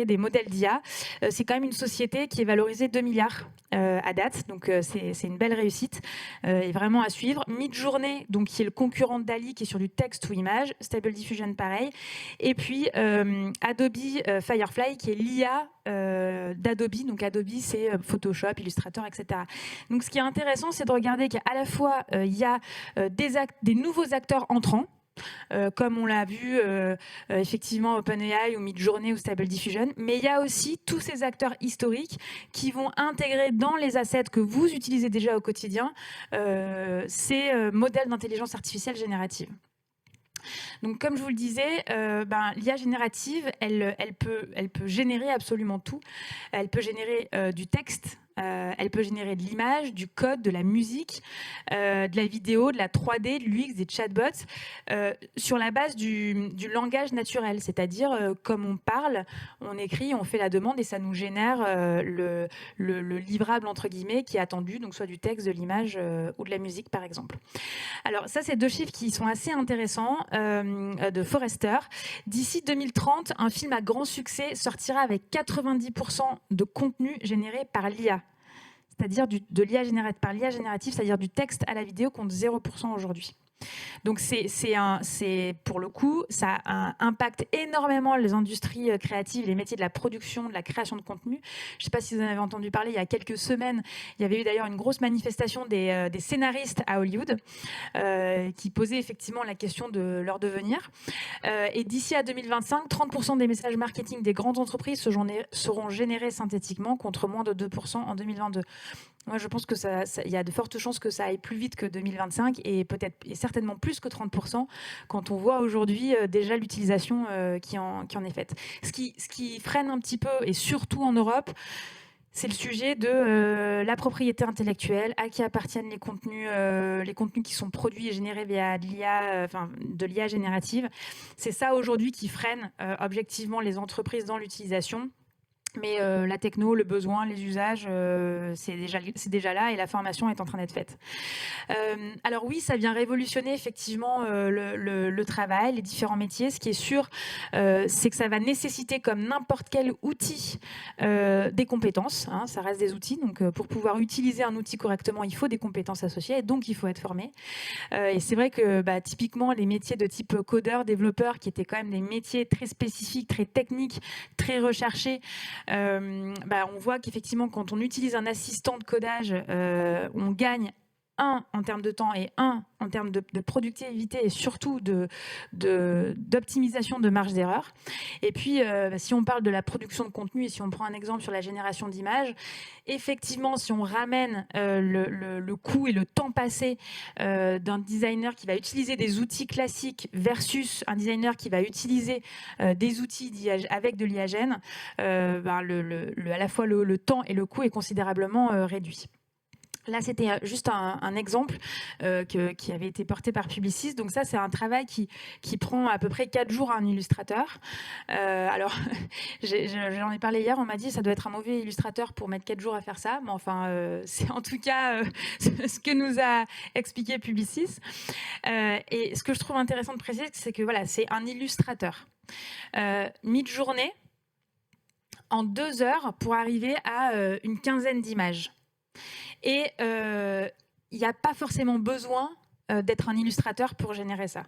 des modèles d'IA. C'est quand même une société qui est valorisée 2 milliards à date, donc c'est une belle réussite et vraiment à suivre. Midjourney, donc qui est le concurrent de DALL-E, qui est sur du texte ou image. Stable Diffusion, pareil. Et puis Adobe Firefly, qui est l'IA d'Adobe. Donc Adobe, c'est Photoshop, Illustrator, etc. Donc ce qui est intéressant, c'est de regarder qu'à la fois il y a des nouveaux acteurs entrants. comme on l'a vu effectivement OpenAI ou Midjourney ou Stable Diffusion. Mais il y a aussi tous ces acteurs historiques qui vont intégrer dans les assets que vous utilisez déjà au quotidien ces modèles d'intelligence artificielle générative. Donc, comme je vous le disais, l'IA générative, elle peut générer absolument tout. Elle peut générer du texte, elle peut générer de l'image, du code, de la musique, de la vidéo, de la 3D, de l'UX, des chatbots, sur la base du langage naturel, c'est-à-dire comme on parle, on écrit, on fait la demande et ça nous génère le livrable entre guillemets qui est attendu, donc soit du texte, de l'image ou de la musique par exemple. Alors ça, c'est 2 chiffres qui sont assez intéressants de Forrester. D'ici 2030, un film à grand succès sortira avec 90% de contenu généré par l'IA. C'est-à-dire par l'IA générative, c'est-à-dire du texte à la vidéo contre 0% aujourd'hui. Donc pour le coup, ça impacte énormément les industries créatives, les métiers de la production, de la création de contenu. Je ne sais pas si vous en avez entendu parler, il y a quelques semaines, il y avait eu d'ailleurs une grosse manifestation des scénaristes à Hollywood qui posaient effectivement la question de leur devenir. Et d'ici à 2025, 30% des messages marketing des grandes entreprises seront générés synthétiquement contre moins de 2% en 2022. Moi, je pense qu'il y a de fortes chances que ça aille plus vite que 2025 et certainement plus que 30% quand on voit aujourd'hui déjà l'utilisation qui en est faite. Ce qui freine un petit peu, et surtout en Europe, c'est le sujet de la propriété intellectuelle, à qui appartiennent les contenus qui sont produits et générés via de l'IA générative. C'est ça aujourd'hui qui freine objectivement les entreprises dans l'utilisation. Mais la techno, le besoin, les usages, c'est déjà là et la formation est en train d'être faite. Alors oui, ça vient révolutionner effectivement le travail, les différents métiers. Ce qui est sûr, c'est que ça va nécessiter, comme n'importe quel outil, des compétences. Hein, ça reste des outils. Donc pour pouvoir utiliser un outil correctement, il faut des compétences associées. Et donc il faut être formé. Et c'est vrai que typiquement, les métiers de type codeur, développeur, qui étaient quand même des métiers très spécifiques, très techniques, très recherchés, on voit qu'effectivement, quand on utilise un assistant de codage, on gagne en termes de temps et en termes de productivité et surtout d'optimisation de marge d'erreur. Et puis, si on parle de la production de contenu et si on prend un exemple sur la génération d'images, effectivement, si on ramène le coût et le temps passé d'un designer qui va utiliser des outils classiques versus un designer qui va utiliser des outils avec de l'IA-gène, à la fois le temps et le coût est considérablement réduit. Là, c'était juste un exemple qui avait été porté par Publicis. Donc ça, c'est un travail qui prend à peu près 4 jours à un illustrateur. Alors, j'en ai parlé hier, on m'a dit ça doit être un mauvais illustrateur pour mettre 4 jours à faire ça. Mais enfin, c'est en tout cas ce que nous a expliqué Publicis. Et ce que je trouve intéressant de préciser, c'est que voilà, c'est un illustrateur. Midjourney, en 2 heures, pour arriver à une quinzaine d'images. Et il n'y a pas forcément besoin d'être un illustrateur pour générer ça.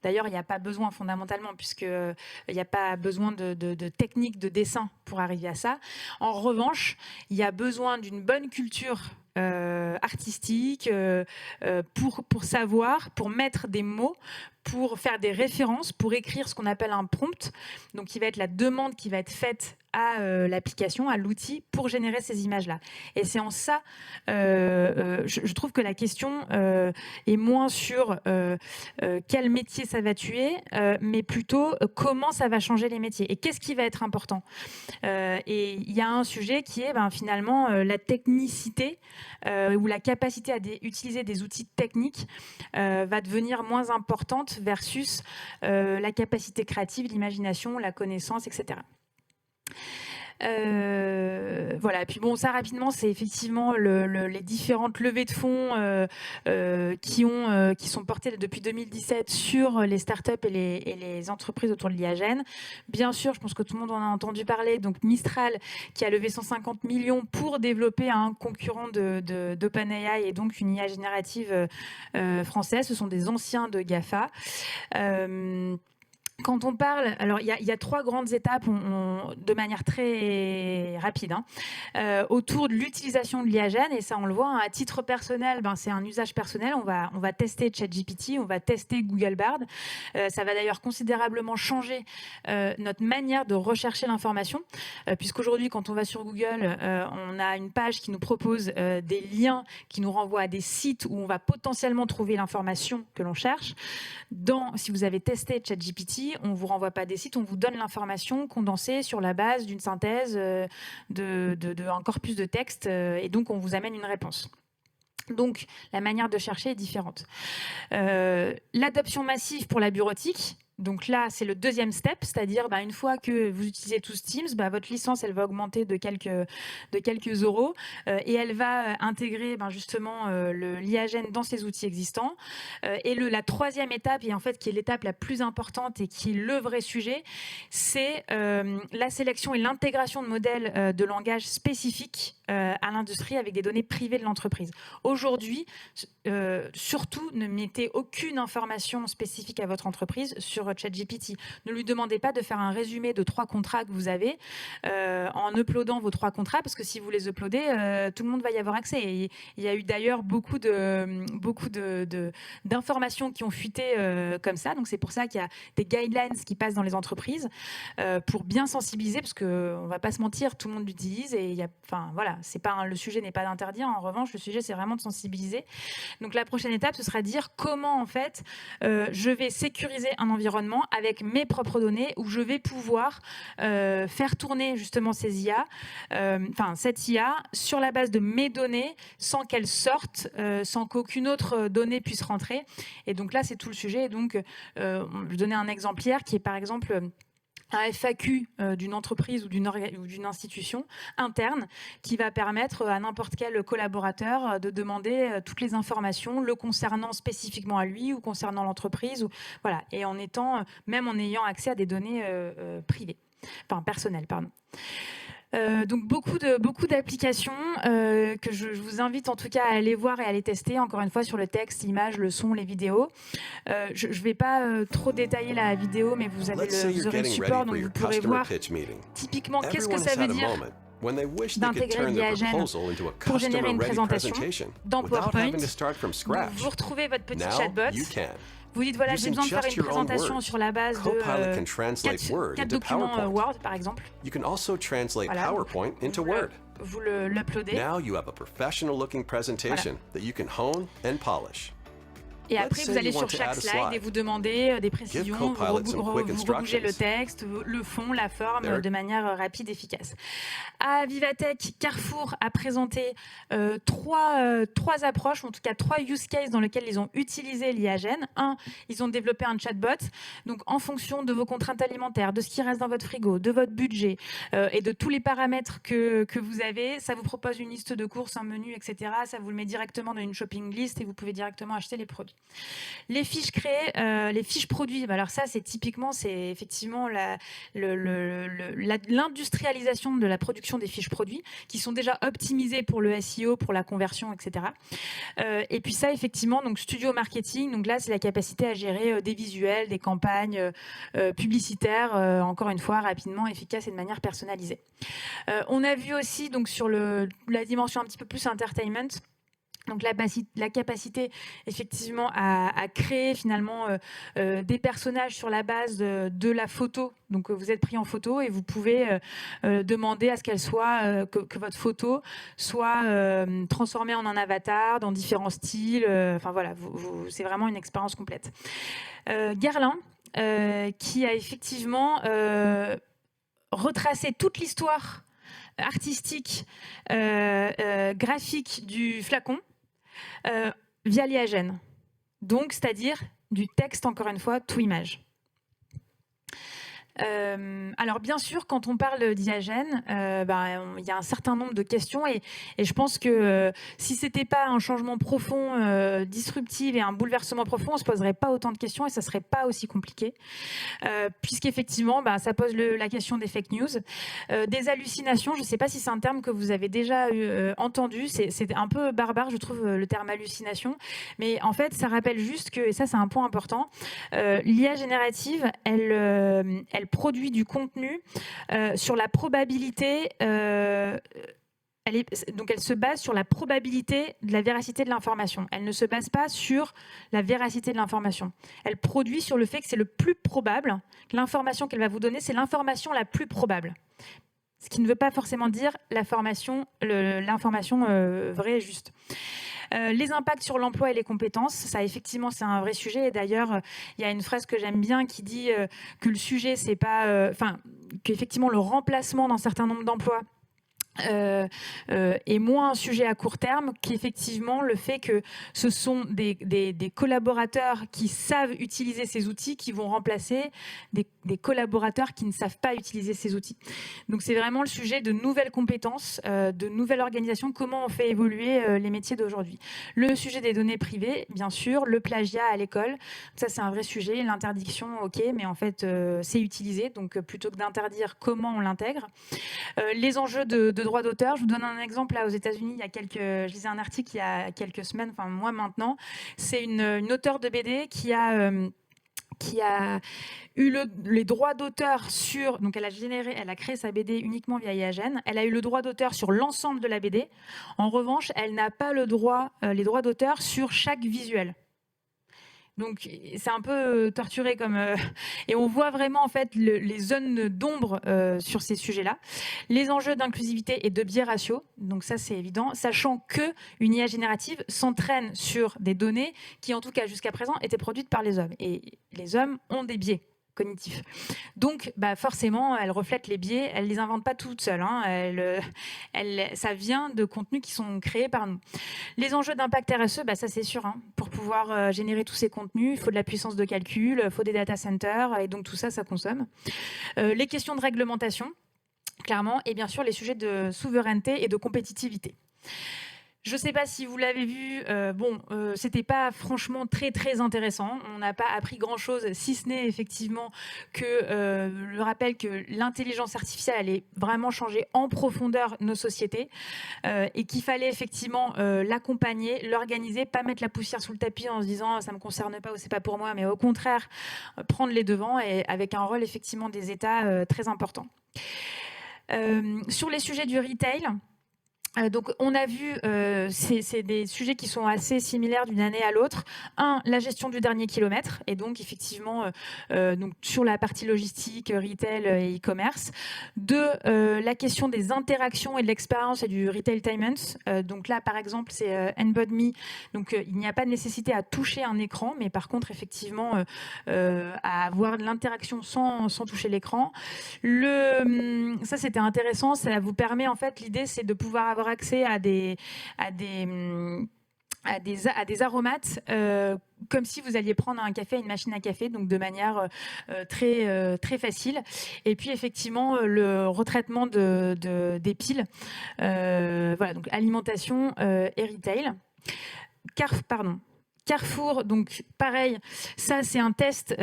D'ailleurs, il n'y a pas besoin fondamentalement, puisqu'il n'y a pas besoin de technique de dessin pour arriver à ça. En revanche, il y a besoin d'une bonne culture artistique pour savoir, pour mettre des mots, pour faire des références, pour écrire ce qu'on appelle un prompt, donc qui va être la demande qui va être faite à l'application, à l'outil, pour générer ces images-là. Et c'est en ça, je trouve que la question est moins sur quel métier ça va tuer, mais plutôt comment ça va changer les métiers et qu'est-ce qui va être important. Et il y a un sujet qui est finalement la technicité ou la capacité à utiliser des outils techniques va devenir moins importante versus la capacité créative, l'imagination, la connaissance, etc. Voilà. Et puis bon, ça rapidement, c'est effectivement les différentes levées de fonds qui sont portées depuis 2017 sur les startups et les entreprises autour de l'IA-gène. Bien sûr, je pense que tout le monde en a entendu parler. Donc Mistral, qui a levé 150 millions pour développer un concurrent d'OpenAI et donc une IA générative française. Ce sont des anciens de GAFA. Quand on parle, alors il y a 3 grandes étapes de manière très rapide, autour de l'utilisation de l'IAGEN, et ça on le voit, à titre personnel, c'est un usage personnel, on va tester ChatGPT, on va tester Google Bard, ça va d'ailleurs considérablement changer notre manière de rechercher l'information, puisqu'aujourd'hui quand on va sur Google, on a une page qui nous propose des liens qui nous renvoient à des sites où on va potentiellement trouver l'information que l'on cherche. Si vous avez testé ChatGPT, on ne vous renvoie pas des sites, on vous donne l'information condensée sur la base d'une synthèse d'un corpus de texte, et donc on vous amène une réponse. Donc la manière de chercher est différente. L'adoption massive pour la bureautique. Donc là, c'est le deuxième step, c'est-à-dire une fois que vous utilisez tous Teams, votre licence, elle va augmenter de quelques euros et elle va intégrer justement l'IAGEN dans ses outils existants. Et la troisième étape, et en fait qui est l'étape la plus importante et qui est le vrai sujet, c'est la sélection et l'intégration de modèles de langage spécifiques à l'industrie avec des données privées de l'entreprise. Aujourd'hui, surtout, ne mettez aucune information spécifique à votre entreprise sur ChatGPT. Ne lui demandez pas de faire un résumé de 3 contrats que vous avez en uploadant vos 3 contrats, parce que si vous les uploadez, tout le monde va y avoir accès. Et il y a eu d'ailleurs beaucoup d'informations qui ont fuité comme ça. Donc c'est pour ça qu'il y a des guidelines qui passent dans les entreprises pour bien sensibiliser, parce qu'on ne va pas se mentir, tout le monde l'utilise et voilà, le sujet n'est pas d'interdire. En revanche, le sujet, c'est vraiment de sensibiliser. Donc la prochaine étape, ce sera de dire comment en fait je vais sécuriser un environnement avec mes propres données, où je vais pouvoir faire tourner justement cette IA sur la base de mes données, sans qu'elle sorte, sans qu'aucune autre donnée puisse rentrer. Et donc là, c'est tout le sujet. Et donc, je vais donner un exemplaire qui est par exemple un FAQ d'une entreprise ou d'une institution interne qui va permettre à n'importe quel collaborateur de demander toutes les informations le concernant spécifiquement à lui ou concernant l'entreprise. Voilà. Et en ayant accès à des données privées, personnelles, pardon. Donc beaucoup d'applications que je vous invite en tout cas à aller voir et à aller tester, encore une fois sur le texte, l'image, le son, les vidéos. Je ne vais pas trop détailler la vidéo, mais vous aurez le support, donc vous pourrez voir typiquement qu'est-ce que ça veut dire d'intégrer l'IAGEN pour générer une présentation dans PowerPoint. Vous retrouvez votre petit chatbot. Vous dites, voilà, j'ai besoin de faire une présentation sur la base de 4 documents Word, par exemple. Voilà. Vous l'uploadez. Et après, vous allez sur chaque slide et vous demandez des précisions, vous rebougez le texte, le fond, la forme, de manière rapide et efficace. À Vivatech, Carrefour a présenté 3 approches, en tout cas 3 use cases dans lesquels ils ont utilisé l'IAGEN. Ils ont développé un chatbot. Donc, en fonction de vos contraintes alimentaires, de ce qui reste dans votre frigo, de votre budget et de tous les paramètres que vous avez, ça vous propose une liste de courses, un menu, etc. Ça vous le met directement dans une shopping list et vous pouvez directement acheter les produits. Les fiches créées, les fiches produits, alors ça c'est effectivement l'industrialisation de la production des fiches produits qui sont déjà optimisées pour le SEO, pour la conversion, etc. Et puis ça effectivement, donc Studio Marketing, donc là c'est la capacité à gérer des visuels, des campagnes publicitaires, encore une fois rapidement, efficace et de manière personnalisée. On a vu aussi donc sur la dimension un petit peu plus entertainment. Donc la capacité effectivement à créer finalement des personnages sur la base de la photo. Donc vous êtes pris en photo et vous pouvez demander à ce qu'elle soit que votre photo soit transformée en un avatar dans différents styles. Voilà, c'est vraiment une expérience complète. Guerlain qui a effectivement retracé toute l'histoire artistique, graphique du flacon. Via l'IAGEN. Donc, c'est-à-dire du texte, encore une fois, to image. Alors bien sûr, quand on parle d'IAGEN, il y a un certain nombre de questions et je pense que si c'était pas un changement profond, disruptif et un bouleversement profond, on se poserait pas autant de questions et ça serait pas aussi compliqué, puisqu'effectivement, ça pose la question des fake news, des hallucinations. Je ne sais pas si c'est un terme que vous avez déjà entendu. C'est un peu barbare, je trouve, le terme hallucination, mais en fait, ça rappelle juste que, et ça c'est un point important, l'IA générative, elle produit du contenu sur la probabilité. Donc elle se base sur la probabilité de la véracité de l'information. Elle ne se base pas sur la véracité de l'information. Elle produit sur le fait que c'est le plus probable. L'information qu'elle va vous donner, c'est l'information la plus probable. Ce qui ne veut pas forcément dire l'information vraie et juste. Les impacts sur l'emploi et les compétences, ça effectivement c'est un vrai sujet. Et d'ailleurs, il y a une phrase que j'aime bien qui dit que le sujet c'est pas, qu'effectivement le remplacement d'un certain nombre d'emplois est moins un sujet à court terme qu'effectivement le fait que ce sont des collaborateurs qui savent utiliser ces outils qui vont remplacer des collaborateurs qui ne savent pas utiliser ces outils. Donc c'est vraiment le sujet de nouvelles compétences, de nouvelles organisations, comment on fait évoluer les métiers d'aujourd'hui. Le sujet des données privées, bien sûr, le plagiat à l'école, ça c'est un vrai sujet, l'interdiction, ok, mais en fait c'est utilisé, donc plutôt que d'interdire, comment on l'intègre. Les enjeux de droit d'auteur, je vous donne un exemple. Là, aux États-Unis, je lisais un article il y a quelques semaines, enfin mois maintenant. C'est une auteure de BD qui a eu les droits d'auteur sur... Donc, elle a créé sa BD uniquement via IAGEN. Elle a eu le droit d'auteur sur l'ensemble de la BD. En revanche, elle n'a pas les droits d'auteur sur chaque visuel. Donc c'est un peu torturé comme et on voit vraiment en fait les zones d'ombre sur ces sujets-là, les enjeux d'inclusivité et de biais ratio. Donc ça c'est évident, sachant que une IA générative s'entraîne sur des données qui en tout cas jusqu'à présent étaient produites par les hommes et les hommes ont des biais cognitifs. Donc, forcément, elle reflète les biais. Elle les invente pas toutes seules. Ça vient de contenus qui sont créés par nous. Les enjeux d'impact RSE, ça c'est sûr. Pour pouvoir générer tous ces contenus, il faut de la puissance de calcul, il faut des data centers, et donc tout ça, ça consomme. Les questions de réglementation, clairement, et bien sûr les sujets de souveraineté et de compétitivité. Je ne sais pas si vous l'avez vu, c'était pas franchement très très intéressant. On n'a pas appris grand-chose, si ce n'est effectivement que le rappel que l'intelligence artificielle allait vraiment changer en profondeur nos sociétés et qu'il fallait effectivement l'accompagner, l'organiser, pas mettre la poussière sous le tapis en se disant ça me concerne pas ou c'est pas pour moi, mais au contraire prendre les devants et avec un rôle effectivement des États très important. Sur les sujets du retail. Donc, on a vu, c'est des sujets qui sont assez similaires d'une année à l'autre. Un, la gestion du dernier kilomètre, et donc effectivement, donc sur la partie logistique, retail et e-commerce. Deux, la question des interactions et de l'expérience et du retailtainment. Donc là, par exemple, c'est Embed.me. Donc, il n'y a pas de nécessité à toucher un écran, mais par contre, effectivement, à avoir de l'interaction sans toucher l'écran. Ça, c'était intéressant. Ça vous permet, en fait, l'idée, c'est de pouvoir avoir accès à des aromates comme si vous alliez prendre un café à une machine à café, donc de manière très, très facile. Et puis effectivement, le retraitement des piles. Voilà, donc alimentation et retail. Carrefour, donc pareil, ça c'est un test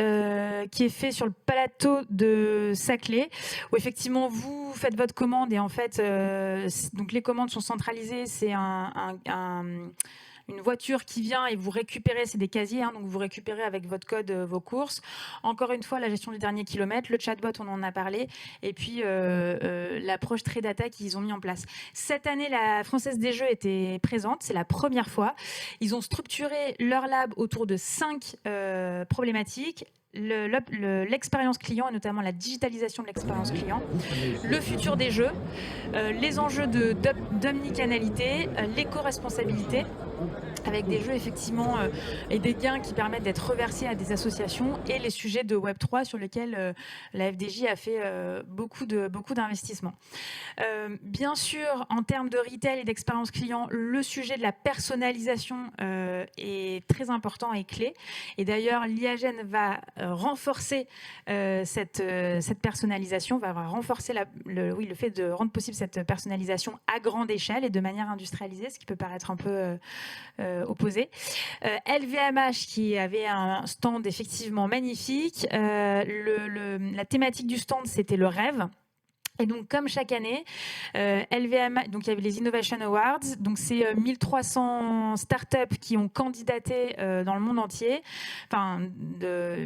qui est fait sur le plateau de Saclay, où effectivement vous faites votre commande et en fait, donc les commandes sont centralisées, c'est une voiture qui vient et vous récupérez, c'est des casiers, donc vous récupérez avec votre code vos courses. Encore une fois, la gestion du dernier kilomètre, le chatbot, on en a parlé, et puis l'approche très data qu'ils ont mis en place. Cette année, la Française des Jeux était présente, c'est la première fois. Ils ont structuré leur lab autour de 5 problématiques. L'expérience client et notamment la digitalisation de l'expérience client, le futur des jeux, les enjeux d'omnicanalité, l'éco-responsabilité avec des jeux effectivement et des gains qui permettent d'être reversés à des associations et les sujets de Web3 sur lesquels la FDJ a fait beaucoup d'investissements. Bien sûr, en termes de retail et d'expérience client, le sujet de la personnalisation est très important et clé. Et d'ailleurs, l'IAGEN va renforcer cette personnalisation, va renforcer le fait de rendre possible cette personnalisation à grande échelle et de manière industrialisée, ce qui peut paraître un peu opposé. LVMH qui avait un stand effectivement magnifique. La thématique du stand, c'était le rêve. Et donc, comme chaque année, LVMH, donc il y avait les Innovation Awards, donc c'est 1300 startups qui ont candidaté dans le monde entier,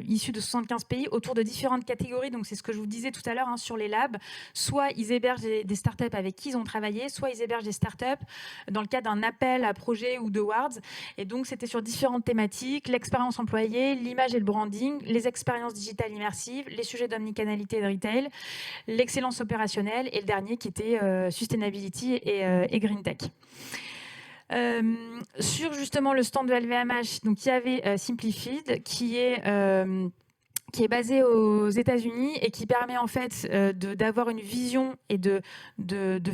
issus de 75 pays, autour de différentes catégories. Donc c'est ce que je vous disais tout à l'heure sur les labs. Soit ils hébergent des startups avec qui ils ont travaillé, soit ils hébergent des startups dans le cadre d'un appel à projet ou d'awards. Et donc c'était sur différentes thématiques: l'expérience employée, l'image et le branding, les expériences digitales immersives, les sujets d'omnicanalité et de retail, l'excellence opérationnelle, et le dernier qui était Sustainability et Green Tech. Sur justement le stand de LVMH, donc il y avait Simplified qui est basé aux États-Unis et qui permet en fait d'avoir une vision et de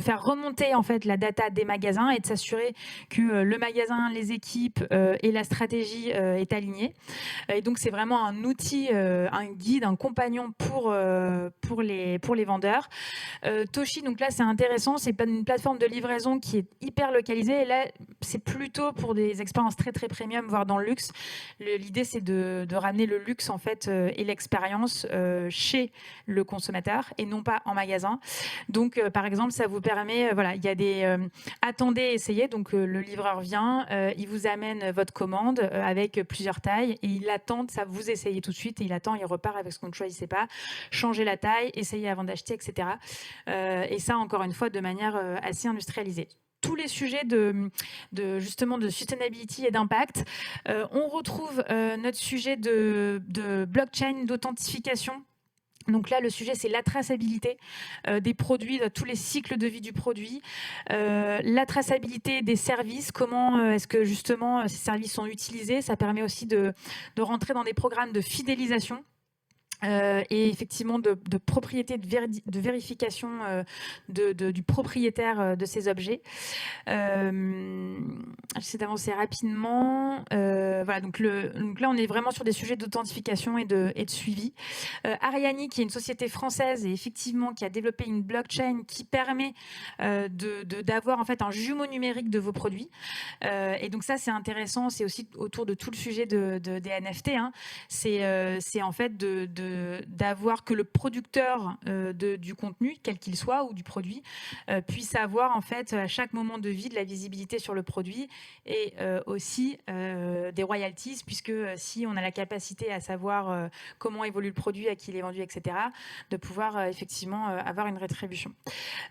faire remonter en fait la data des magasins et de s'assurer que le magasin, les équipes et la stratégie est alignée. Et donc c'est vraiment un outil, un guide, un compagnon pour les vendeurs. Toshi, donc là c'est intéressant, c'est une plateforme de livraison qui est hyper localisée, et là c'est plutôt pour des expériences très très premium, voire dans le luxe. L'idée c'est de ramener le luxe en fait et l'expérience chez le consommateur et non pas en magasin. Donc par exemple ça vous permet, il y a des attendez, essayez, donc le livreur vient, il vous amène votre commande avec plusieurs tailles et il attend, ça vous essayez tout de suite et il attend, il repart avec ce qu'on ne choisissait pas, changez la taille, essayez avant d'acheter, etc. Et ça encore une fois de manière assez industrialisée. Tous les sujets justement de sustainability et d'impact. On retrouve notre sujet de blockchain, d'authentification. Donc là, le sujet, c'est la traçabilité des produits, de tous les cycles de vie du produit, la traçabilité des services, comment est-ce que justement ces services sont utilisés. Ça permet aussi de rentrer dans des programmes de fidélisation. Et effectivement de propriété, de vérification du propriétaire de ces objets. J'essaie d'avancer rapidement. Donc là, on est vraiment sur des sujets d'authentification et de suivi. Ariani, qui est une société française et effectivement qui a développé une blockchain qui permet d'avoir en fait un jumeau numérique de vos produits. Et donc ça, c'est intéressant. C'est aussi autour de tout le sujet des NFT. C'est en fait d'avoir que le producteur du contenu, quel qu'il soit, ou du produit, puisse avoir en fait à chaque moment de vie de la visibilité sur le produit et aussi des royalties, puisque si on a la capacité à savoir comment évolue le produit, à qui il est vendu, etc., de pouvoir effectivement avoir une rétribution.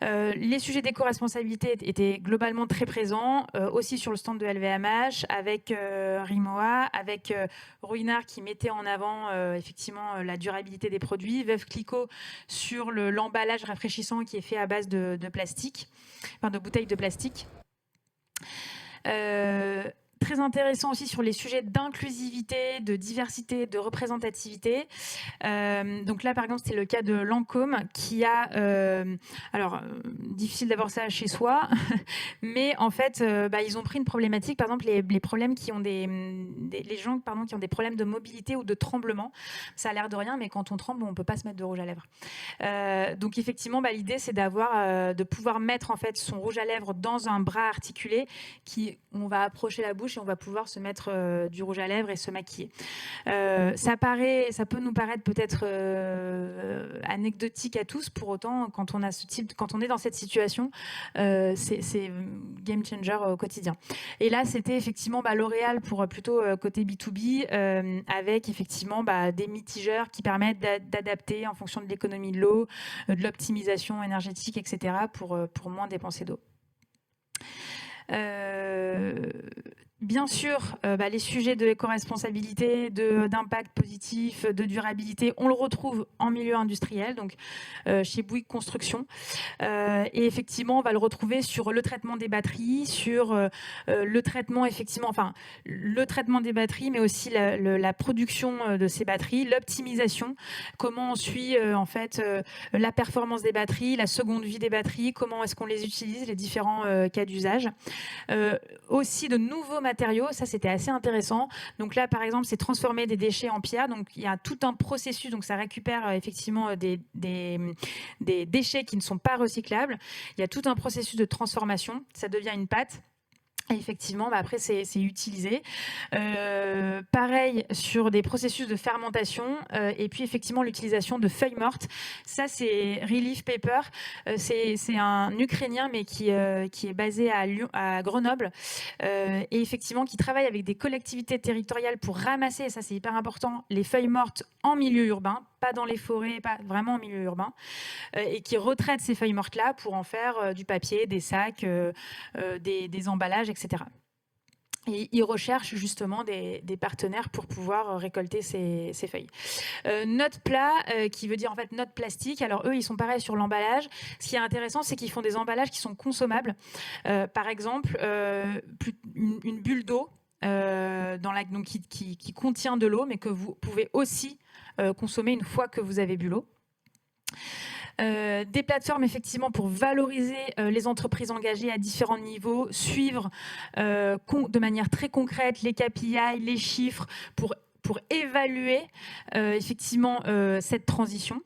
Les sujets d'éco-responsabilité étaient globalement très présents, aussi sur le stand de LVMH, avec Rimowa, avec Ruinart qui mettait en avant effectivement la durabilité des produits, Veuve Clicquot sur l'emballage rafraîchissant qui est fait à base de plastique, de bouteilles de plastique. Très intéressant aussi sur les sujets d'inclusivité, de diversité, de représentativité. Donc là, par exemple, c'est le cas de Lancôme qui a... difficile d'avoir ça chez soi, mais en fait, ils ont pris une problématique, par exemple, les problèmes qui ont les gens qui ont des problèmes de mobilité ou de tremblement. Ça a l'air de rien, mais quand on tremble, on ne peut pas se mettre de rouge à lèvres. Donc effectivement, l'idée, c'est de pouvoir mettre en fait son rouge à lèvres dans un bras articulé on va approcher la bouche et on va pouvoir se mettre du rouge à lèvres et se maquiller. Ça peut nous paraître peut-être anecdotique à tous, pour autant, quand on est dans cette situation, c'est game changer au quotidien. Et là, c'était effectivement L'Oréal pour plutôt côté B2B, avec effectivement des mitigeurs qui permettent d'adapter en fonction de l'économie de l'eau, de l'optimisation énergétique, etc., pour moins dépenser d'eau. Bien sûr, les sujets de l'éco-responsabilité, d'impact positif, de durabilité, on le retrouve en milieu industriel, donc chez Bouygues Construction. Et effectivement, on va le retrouver sur le traitement des batteries, sur le traitement le traitement des batteries, mais aussi la production de ces batteries, l'optimisation, comment on suit en fait la performance des batteries, la seconde vie des batteries, comment est-ce qu'on les utilise, les différents cas d'usage. Aussi de nouveaux matériaux matériaux. Ça, c'était assez intéressant. Donc là, par exemple, c'est transformer des déchets en pierre. Donc il y a tout un processus. Donc ça récupère effectivement des déchets qui ne sont pas recyclables. Il y a tout un processus de transformation. Ça devient une pâte. Et effectivement, après, c'est utilisé. Pareil sur des processus de fermentation et puis effectivement l'utilisation de feuilles mortes. Ça, c'est Relief Paper. C'est un Ukrainien, mais qui est basé à Grenoble et effectivement qui travaille avec des collectivités territoriales pour ramasser, et ça c'est hyper important, les feuilles mortes en milieu urbain, pas dans les forêts, pas vraiment en milieu urbain, et qui retraite ces feuilles mortes-là pour en faire du papier, des sacs, des emballages, etc. Et ils recherchent justement des partenaires pour pouvoir récolter ces feuilles. Note plat, qui veut dire en fait note plastique. Alors eux, ils sont pareils sur l'emballage. Ce qui est intéressant, c'est qu'ils font des emballages qui sont consommables. Par exemple, une bulle d'eau donc qui contient de l'eau, mais que vous pouvez aussi consommer une fois que vous avez bu l'eau. Des plateformes effectivement pour valoriser les entreprises engagées à différents niveaux, suivre de manière très concrète les KPI, les chiffres pour évaluer effectivement cette transition.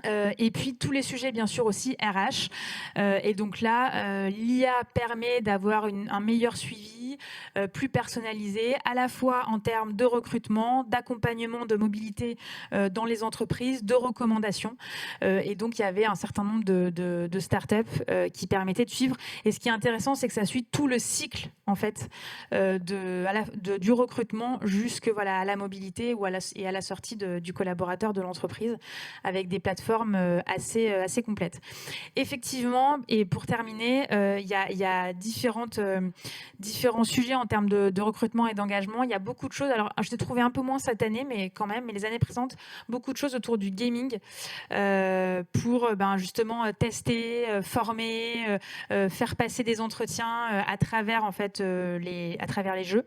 Et puis tous les sujets bien sûr aussi RH et donc là l'IA permet d'avoir un meilleur suivi plus personnalisé à la fois en termes de recrutement, d'accompagnement, de mobilité dans les entreprises, de recommandations et donc il y avait un certain nombre de startups qui permettaient de suivre, et ce qui est intéressant c'est que ça suit tout le cycle en fait du recrutement jusque à la mobilité et à la sortie du collaborateur de l'entreprise avec des plateformes assez complète. Effectivement, et pour terminer, il y a différents sujets en termes de recrutement et d'engagement. Il y a beaucoup de choses. Alors, je l'ai trouvé un peu moins cette année, mais quand même, mais les années précédentes, beaucoup de choses autour du gaming pour justement tester, former, faire passer des entretiens à travers en fait à travers les jeux.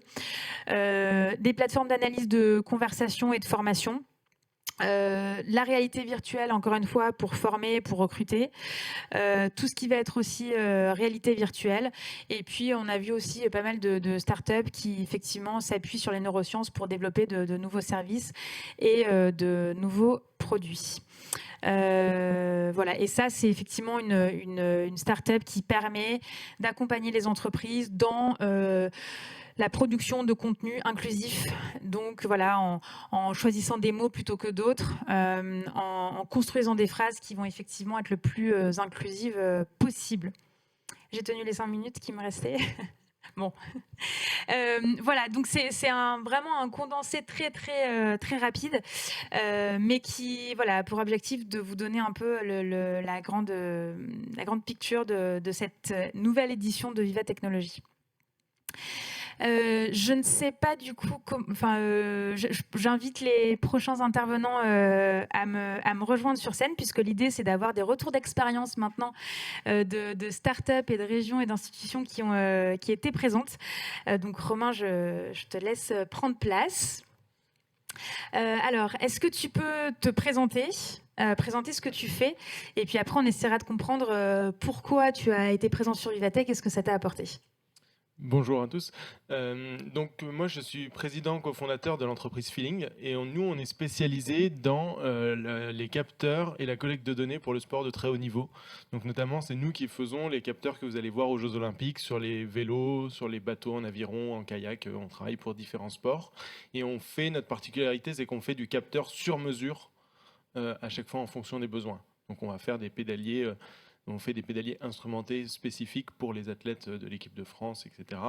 Des plateformes d'analyse de conversation et de formation. La réalité virtuelle, encore une fois, pour former, pour recruter, tout ce qui va être aussi réalité virtuelle. Et puis, on a vu aussi pas mal de startups qui, effectivement, s'appuient sur les neurosciences pour développer de nouveaux services et de nouveaux produits. Voilà, et ça, c'est effectivement une startup qui permet d'accompagner les entreprises dans la production de contenu inclusif, donc voilà, en choisissant des mots plutôt que d'autres, en construisant des phrases qui vont effectivement être le plus inclusives possible. J'ai tenu les 5 minutes qui me restaient. Bon, voilà, donc c'est vraiment un condensé très rapide, mais qui voilà pour objectif de vous donner un peu la grande picture de cette nouvelle édition de Viva Technologies. Je ne sais pas du coup, j'invite les prochains intervenants à me rejoindre sur scène, puisque l'idée c'est d'avoir des retours d'expérience maintenant de start-up et de régions et d'institutions qui étaient présentes. Donc Romain, je te laisse prendre place. Alors, est-ce que tu peux te présenter ce que tu fais, et puis après on essaiera de comprendre pourquoi tu as été présent sur Vivatech et ce que ça t'a apporté. Bonjour à tous. Donc moi je suis président cofondateur de l'entreprise Feeling, et nous on est spécialisé dans les capteurs et la collecte de données pour le sport de très haut niveau. Donc notamment c'est nous qui faisons les capteurs que vous allez voir aux Jeux Olympiques sur les vélos, sur les bateaux en aviron, en kayak. On travaille pour différents sports et notre particularité c'est qu'on fait du capteur sur mesure à chaque fois en fonction des besoins. Donc on va faire des pédaliers. On fait des pédaliers instrumentés spécifiques pour les athlètes de l'équipe de France, etc.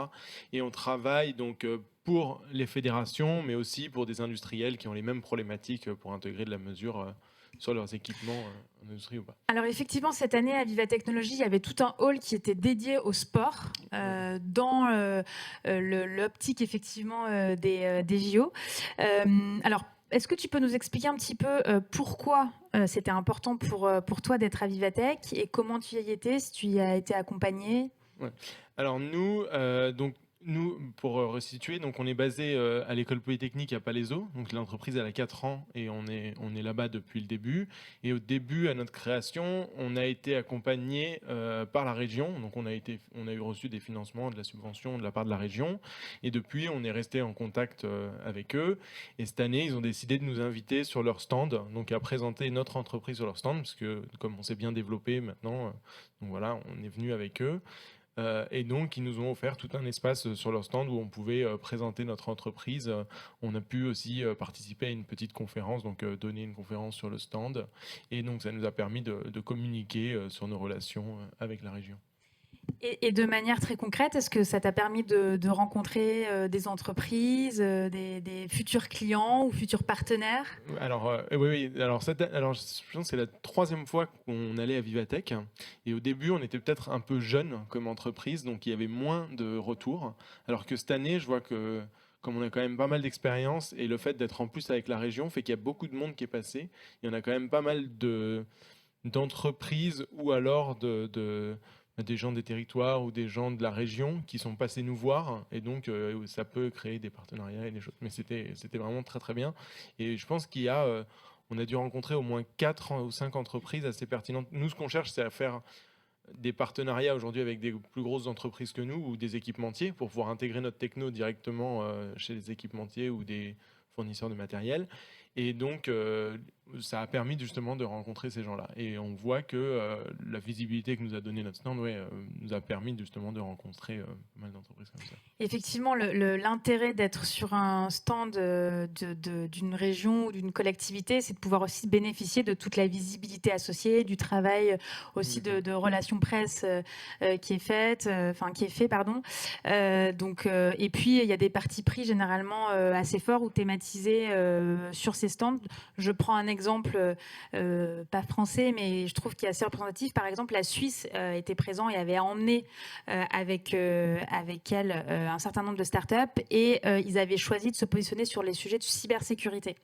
Et on travaille donc pour les fédérations, mais aussi pour des industriels qui ont les mêmes problématiques pour intégrer de la mesure sur leurs équipements en industrie ou pas. Alors effectivement, cette année à Viva Technologies, il y avait tout un hall qui était dédié au sport dans l'optique effectivement des JO. Alors, est-ce que tu peux nous expliquer un petit peu pourquoi c'était important pour toi d'être à Vivatech et comment tu y étais, si tu y as été accompagné? Ouais. Alors nous, donc Nous, pour resituer, donc on est basé à l'école polytechnique à Palaiseau. Donc l'entreprise elle a 4 ans et on est là-bas depuis le début. Et au début, à notre création, on a été accompagné par la région. Donc on a eu reçu des financements, de la subvention de la part de la région. Et depuis, on est resté en contact avec eux. Et cette année, ils ont décidé de nous inviter sur leur stand, donc à présenter notre entreprise sur leur stand, parce que comme on s'est bien développé maintenant, donc voilà, on est venu avec eux. Et donc, ils nous ont offert tout un espace sur leur stand où on pouvait présenter notre entreprise. On a pu aussi participer à une petite conférence, donc donner une conférence sur le stand. Et donc, ça nous a permis de communiquer sur nos relations avec la région. Et de manière très concrète, est-ce que ça t'a permis de rencontrer des entreprises, des futurs clients ou futurs partenaires? Alors, oui, oui. Alors, je pense que c'est la 3e fois qu'on allait à Vivatech. Et au début, on était peut-être un peu jeune comme entreprise, donc il y avait moins de retours. Alors que cette année, je vois que comme on a quand même pas mal d'expérience et le fait d'être en plus avec la région fait qu'il y a beaucoup de monde qui est passé. Il y en a quand même pas mal d'entreprises ou alors des gens des territoires ou des gens de la région qui sont passés nous voir et donc ça peut créer des partenariats et des choses. Mais c'était vraiment très très bien et je pense on a dû rencontrer au moins 4 ou 5 entreprises assez pertinentes. Nous, ce qu'on cherche, c'est à faire des partenariats aujourd'hui avec des plus grosses entreprises que nous ou des équipementiers pour pouvoir intégrer notre techno directement chez les équipementiers ou des fournisseurs de matériel. Et donc, ça a permis justement de rencontrer ces gens-là. Et on voit que la visibilité que nous a donné notre stand nous a permis justement de rencontrer pas mal d'entreprises comme ça. Effectivement, l'intérêt d'être sur un stand d'une région ou d'une collectivité, c'est de pouvoir aussi bénéficier de toute la visibilité associée, du travail aussi de relations presse qui est fait, pardon. Et puis, il y a des partis pris généralement assez forts ou thématisés sur ces stands. Je prends un exemple, pas français, mais je trouve qu'il est assez représentatif. Par exemple, la Suisse était présente et avait emmené avec elle un certain nombre de startups et ils avaient choisi de se positionner sur les sujets de cybersécurité.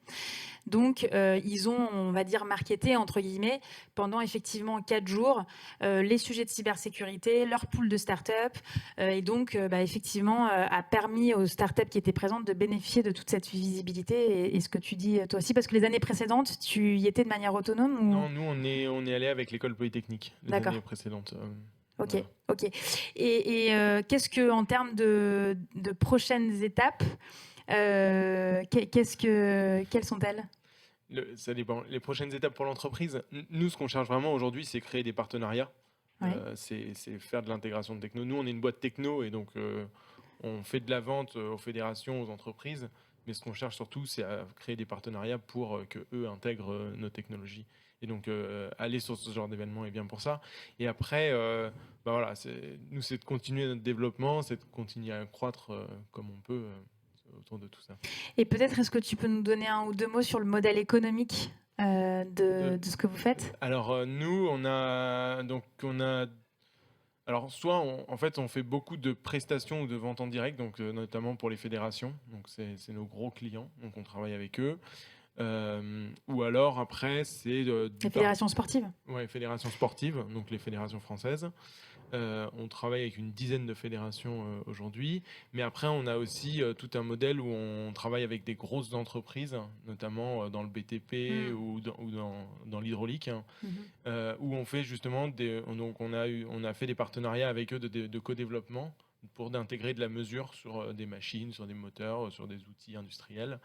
Donc, ils ont, on va dire, marketé, entre guillemets, pendant effectivement 4 jours, les sujets de cybersécurité, leur pool de startups, et donc, effectivement, a permis aux startups qui étaient présentes de bénéficier de toute cette visibilité. Et ce que tu dis, toi aussi, parce que les années précédentes, tu y étais de manière autonome ou... Non, nous, on est allé avec l'école polytechnique les années précédentes. Ok, voilà. ok. Et qu'est-ce que, en termes de prochaines étapes, quelles sont-elles? Ça dépend. Les prochaines étapes pour l'entreprise, nous, ce qu'on cherche vraiment aujourd'hui, c'est créer des partenariats. Ouais. C'est faire de l'intégration de techno. Nous, on est une boîte techno et donc on fait de la vente aux fédérations, aux entreprises. Mais ce qu'on cherche surtout, c'est à créer des partenariats pour que eux intègrent nos technologies. Et donc aller sur ce genre d'événement est bien pour ça. Et après, voilà, nous, c'est de continuer notre développement, c'est de continuer à croître comme on peut autour de tout ça. Et peut-être, est-ce que tu peux nous donner un ou deux mots sur le modèle économique de ce que vous faites? Alors nous, alors soit en fait on fait beaucoup de prestations ou de ventes en direct, donc notamment pour les fédérations, donc c'est nos gros clients, donc on travaille avec eux. Ou alors après c'est Les fédérations sportives? Ouais, fédérations sportives, donc les fédérations françaises. On travaille avec une dizaine de fédérations aujourd'hui, mais après on a aussi tout un modèle où on travaille avec des grosses entreprises, notamment dans le BTP ou dans l'hydraulique, où on fait justement donc on a fait des partenariats avec eux de co-développement pour d'intégrer de la mesure sur des machines, sur des moteurs, sur des outils industriels.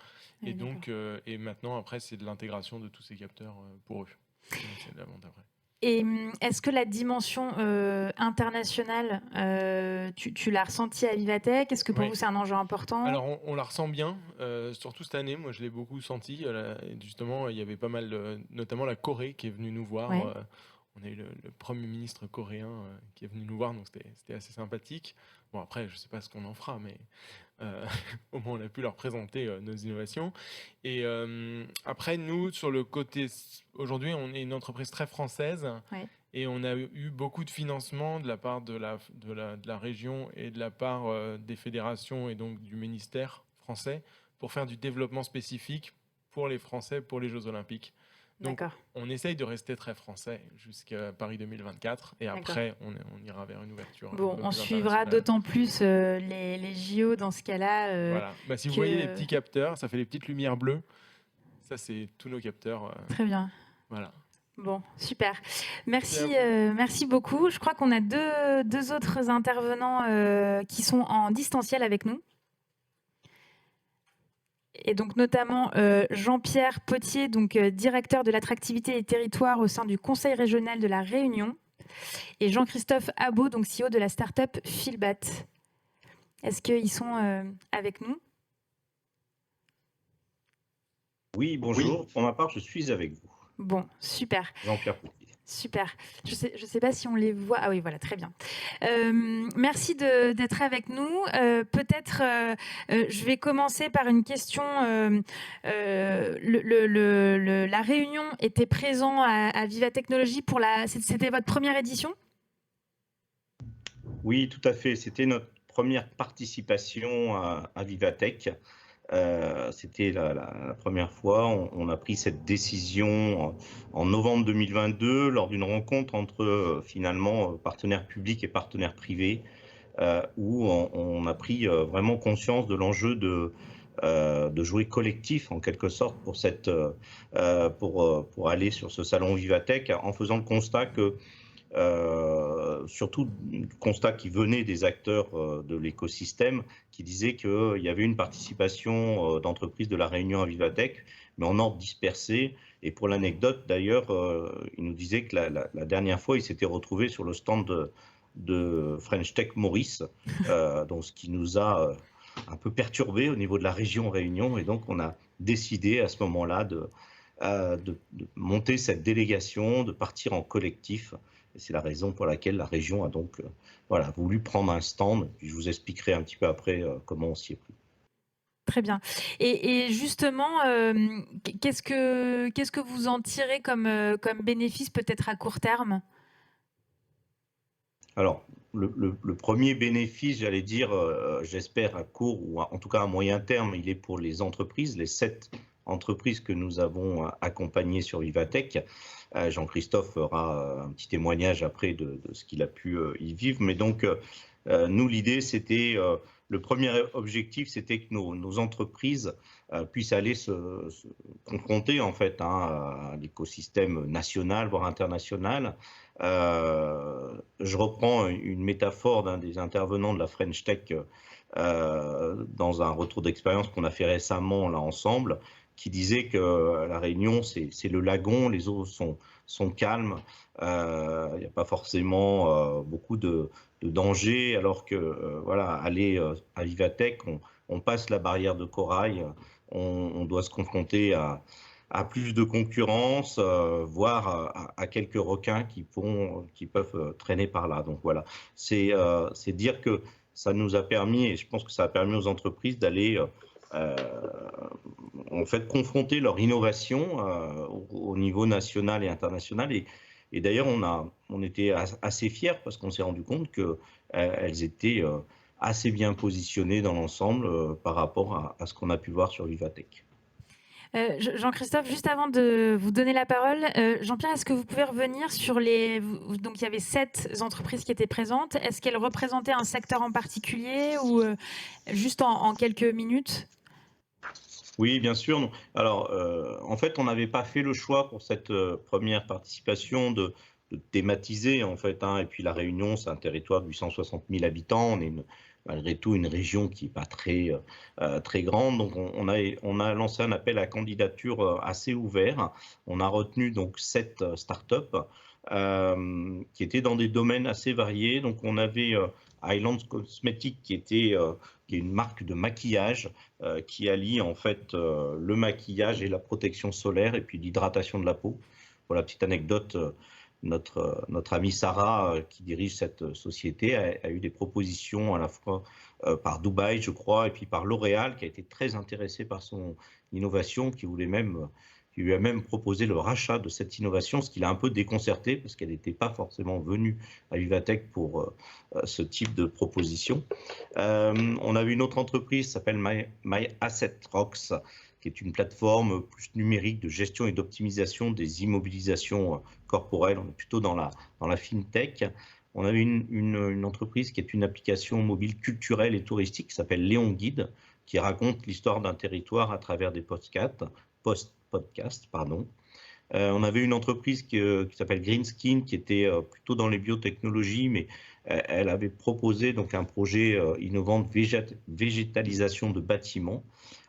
Et donc et maintenant après c'est de l'intégration de tous ces capteurs pour eux. C'est de la vente après. Et est-ce que la dimension internationale, tu l'as ressentie à Vivatech? Est-ce que pour vous, c'est un enjeu important? Alors, on la ressent bien, surtout cette année. Moi, je l'ai beaucoup senti. Justement, il y avait pas mal, notamment la Corée qui est venue nous voir. Ouais. On a eu le Premier ministre coréen qui est venu nous voir, donc c'était assez sympathique. Bon, après, je ne sais pas ce qu'on en fera, mais au moins, on a pu leur présenter nos innovations. Et après, nous, sur le côté... Aujourd'hui, on est une entreprise très française. Ouais. Et on a eu beaucoup de financement de la part de la région et de la part des fédérations et donc du ministère français pour faire du développement spécifique pour les Français, pour les Jeux Olympiques. Donc, D'accord. on essaye de rester très français jusqu'à Paris 2024 et D'accord. après, on ira vers une ouverture un Bon, peu on plus suivra internationale. d'autant plus les JO dans ce cas-là Voilà. Bah, si vous voyez les que... petits capteurs, ça fait les petites lumières bleues. Ça, c'est tous nos capteurs. Très bien. Voilà. Bon, super. Merci à Merci, vous. merci beaucoup. Je crois qu'on a deux autres intervenants qui sont en distanciel avec nous. Et donc notamment Jean-Pierre Potier, donc directeur de l'attractivité des territoires au sein du Conseil régional de la Réunion, et Jean-Christophe Abot, donc CEO de la start-up Filbat. Est-ce qu'ils sont avec nous? Oui, bonjour. Pour ma part, je suis avec vous. Bon, super. Jean-Pierre Potier. Super. Je sais pas si on les voit. Ah oui, voilà, très bien. Merci d'être avec nous. Peut-être, je vais commencer par une question. La Réunion était présent à Viva Technologies pour c'était votre première édition? Oui, tout à fait. C'était notre première participation à Vivatech. C'était la première fois. On a pris cette décision en novembre 2022 lors d'une rencontre entre finalement partenaires publics et partenaires privés, où on a pris vraiment conscience de l'enjeu de jouer collectif en quelque sorte pour aller sur ce salon Vivatech, en faisant le constat que surtout le constat qui venait des acteurs de l'écosystème, qui disaient qu'il y avait une participation d'entreprises de la Réunion à Vivatech, mais en ordre dispersé. Et pour l'anecdote, d'ailleurs, il nous disait que la dernière fois, il s'était retrouvé sur le stand de French Tech Maurice, donc ce qui nous a un peu perturbé au niveau de la région Réunion. Et donc, on a décidé à ce moment-là de monter cette délégation, de partir en collectif. Et c'est la raison pour laquelle la région a donc voulu prendre un stand. Puis je vous expliquerai un petit peu après comment on s'y est pris. Très bien. Et justement, qu'est-ce que vous en tirez comme bénéfice peut-être à court terme? Alors, le premier bénéfice, j'allais dire, j'espère à court ou en tout cas à moyen terme, il est pour les entreprises, les 7 entreprises que nous avons accompagnées sur Vivatech. Jean-Christophe fera un petit témoignage après de ce qu'il a pu y vivre. Mais donc, nous, l'idée, c'était, le premier objectif, c'était que nos entreprises puissent aller se confronter en fait à l'écosystème national, voire international. Je reprends une métaphore d'un des intervenants de la French Tech dans un retour d'expérience qu'on a fait récemment là ensemble, qui disait que la Réunion, c'est le lagon, les eaux sont calmes, il n'y a pas forcément beaucoup de dangers, alors que voilà, aller à Vivatech, on passe la barrière de corail, on doit se confronter à plus de concurrence, voire à quelques requins qui peuvent traîner par là. Donc voilà, c'est dire que ça nous a permis, et je pense que ça a permis aux entreprises d'aller en fait confronter leur innovation au niveau national et international. Et d'ailleurs, on était assez fiers parce qu'on s'est rendu compte qu'elles étaient assez bien positionnées dans l'ensemble par rapport à ce qu'on a pu voir sur Vivatech. Jean-Christophe, juste avant de vous donner la parole, Jean-Pierre, est-ce que vous pouvez revenir sur donc il y avait 7 entreprises qui étaient présentes. Est-ce qu'elles représentaient un secteur en particulier ou juste en quelques minutes? Oui, bien sûr. Non. Alors, en fait, on n'avait pas fait le choix pour cette première participation de thématiser, en fait. Et puis, la Réunion, c'est un territoire de 860 000 habitants. On est malgré tout une région qui n'est pas très grande. Donc, on a lancé un appel à candidature assez ouvert. On a retenu donc 7 startups qui étaient dans des domaines assez variés. Donc, on avait Highlands Cosmetics qui est une marque de maquillage qui allie en fait le maquillage et la protection solaire et puis l'hydratation de la peau. Pour la petite anecdote, notre amie Sarah, qui dirige cette société, a eu des propositions à la fois par Dubaï, je crois, et puis par L'Oréal, qui a été très intéressé par son innovation, qui voulait même qui lui a même proposé le rachat de cette innovation, ce qui l'a un peu déconcerté parce qu'elle n'était pas forcément venue à Vivatech pour ce type de proposition. On avait une autre entreprise qui s'appelle My Asset Rocks, qui est une plateforme plus numérique de gestion et d'optimisation des immobilisations corporelles. On est plutôt dans la fintech. On avait une entreprise qui est une application mobile culturelle et touristique qui s'appelle Léon Guide, qui raconte l'histoire d'un territoire à travers des podcasts. On avait une entreprise qui s'appelle Greenskin, qui était plutôt dans les biotechnologies, mais elle avait proposé donc un projet innovant de végétalisation de bâtiments,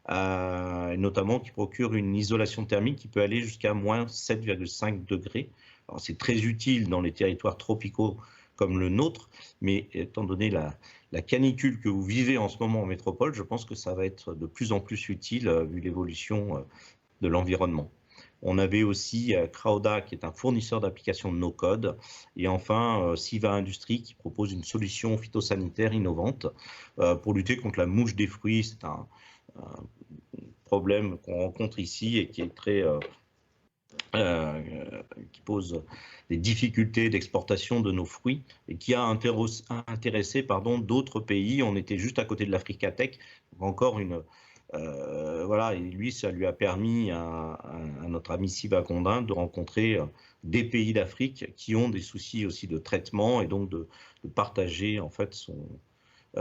notamment qui procure une isolation thermique qui peut aller jusqu'à moins 7,5 degrés. Alors c'est très utile dans les territoires tropicaux comme le nôtre, mais étant donné la canicule que vous vivez en ce moment en métropole, je pense que ça va être de plus en plus utile vu l'évolution de l'environnement. On avait aussi Crowda, qui est un fournisseur d'applications de no-code, et enfin Siva Industries, qui propose une solution phytosanitaire innovante pour lutter contre la mouche des fruits. C'est un problème qu'on rencontre ici et qui est qui pose des difficultés d'exportation de nos fruits et qui a intéressé d'autres pays. On était juste à côté de l'Africatech, encore voilà, et lui, ça lui a permis à notre ami Siva Condin de rencontrer des pays d'Afrique qui ont des soucis aussi de traitement et donc de partager en fait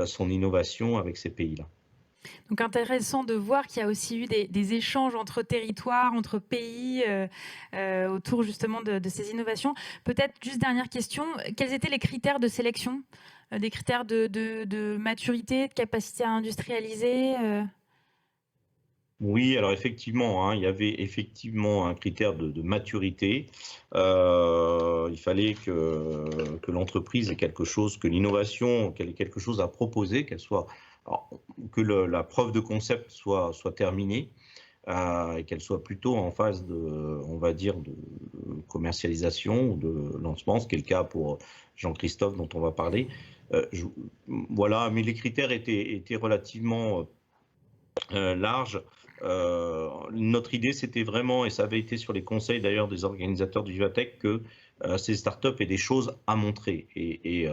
son innovation avec ces pays-là. Donc intéressant de voir qu'il y a aussi eu des échanges entre territoires, entre pays, autour justement de ces innovations. Peut-être juste dernière question, quels étaient les critères de sélection, des critères de maturité, de capacité à industrialiser Oui, alors effectivement, il y avait effectivement un critère de maturité. Il fallait que l'entreprise ait quelque chose, que l'innovation, qu'elle ait quelque chose à proposer, que la preuve de concept soit terminée et qu'elle soit plutôt en phase on va dire, de commercialisation ou de lancement, ce qui est le cas pour Jean-Christophe dont on va parler. Voilà, mais les critères étaient relativement larges. Notre idée, c'était vraiment, et ça avait été sur les conseils d'ailleurs des organisateurs du Vivatech, que ces startups aient des choses à montrer. Et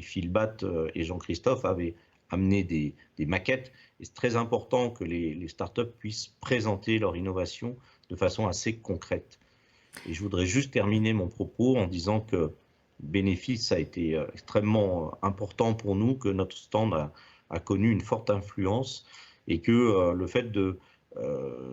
Phil Batt et Jean-Christophe avaient amené des maquettes. Et c'est très important que les startups puissent présenter leur innovation de façon assez concrète. Et je voudrais juste terminer mon propos en disant que bénéfice a été extrêmement important pour nous, que notre stand a connu une forte influence et que le fait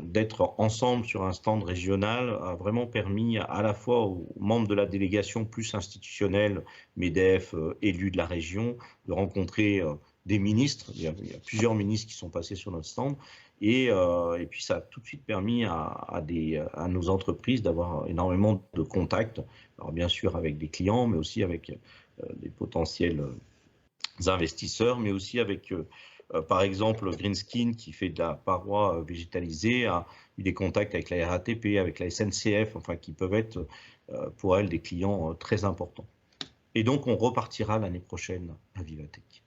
d'être ensemble sur un stand régional a vraiment permis à la fois aux membres de la délégation plus institutionnelle, MEDEF, élus de la région, de rencontrer des ministres. Il y a plusieurs ministres qui sont passés sur notre stand. Et puis ça a tout de suite permis à nos entreprises d'avoir énormément de contacts, alors bien sûr avec des clients, mais aussi avec des potentiels investisseurs, mais aussi avec par exemple, Greenskin, qui fait de la paroi végétalisée, a eu des contacts avec la RATP, avec la SNCF, enfin, qui peuvent être pour elle des clients très importants. Et donc, on repartira l'année prochaine à Vivatech.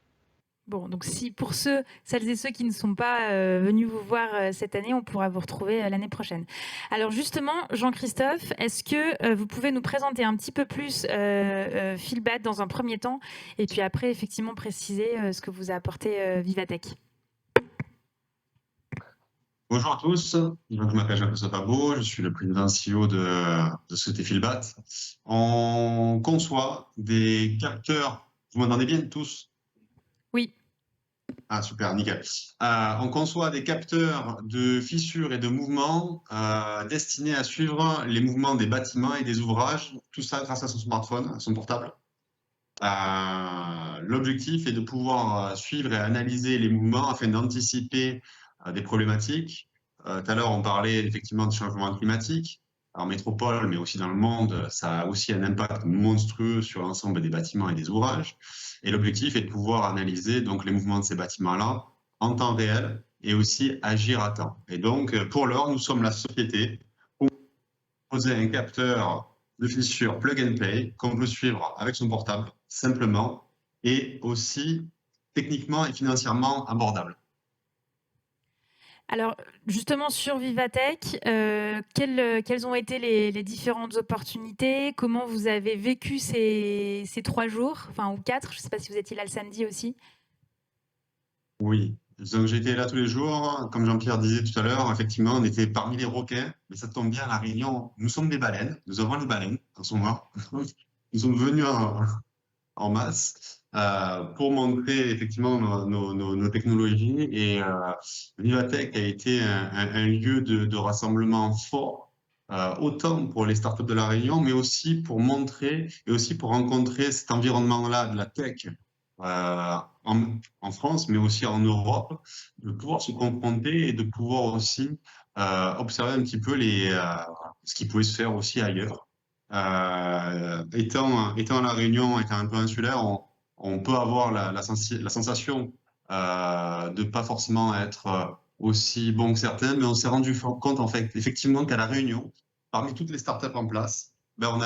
Bon, donc si pour celles et ceux qui ne sont pas venus vous voir cette année, on pourra vous retrouver l'année prochaine. Alors justement, Jean-Christophe, est-ce que vous pouvez nous présenter un petit peu plus Phil Batt dans un premier temps, et puis après, effectivement, préciser ce que vous a apporté Vivatech? Bonjour à tous, je m'appelle Jean-Christophe Abot, je suis le président CEO de Société Phil Batt. On conçoit des capteurs, vous m'entendez bien tous? Oui. Ah super, nickel. On conçoit des capteurs de fissures et de mouvements destinés à suivre les mouvements des bâtiments et des ouvrages, tout ça grâce à son smartphone, à son portable. L'objectif est de pouvoir suivre et analyser les mouvements afin d'anticiper des problématiques. Tout à l'heure, on parlait effectivement de changement climatique. En métropole, mais aussi dans le monde, ça a aussi un impact monstrueux sur l'ensemble des bâtiments et des ouvrages. Et l'objectif est de pouvoir analyser donc les mouvements de ces bâtiments-là en temps réel et aussi agir à temps. Et donc, pour l'heure, nous sommes la société pour proposer un capteur de fissure plug and play qu'on peut suivre avec son portable simplement et aussi techniquement et financièrement abordable. Alors, justement, sur Vivatech, quelles ont été les différentes opportunités? Comment vous avez vécu ces 3 jours, enfin, ou 4? Je ne sais pas si vous étiez là le samedi aussi. Oui, donc j'étais là tous les jours. Comme Jean-Pierre disait tout à l'heure, effectivement, on était parmi les requins, mais ça tombe bien à La Réunion. Nous sommes des baleines, nous avons les baleines en ce moment. Nous sommes venus en masse pour montrer effectivement nos technologies. Et Vivatech a été un lieu de rassemblement fort, autant pour les startups de La Réunion, mais aussi pour montrer et aussi pour rencontrer cet environnement-là de la tech en France, mais aussi en Europe, de pouvoir se confronter et de pouvoir aussi observer un petit peu ce qui pouvait se faire aussi ailleurs. Étant à La Réunion, étant un peu insulaire, on peut avoir la sensation de pas forcément être aussi bon que certains, mais on s'est rendu compte en fait effectivement qu'à La Réunion, parmi toutes les startups en place, ben, on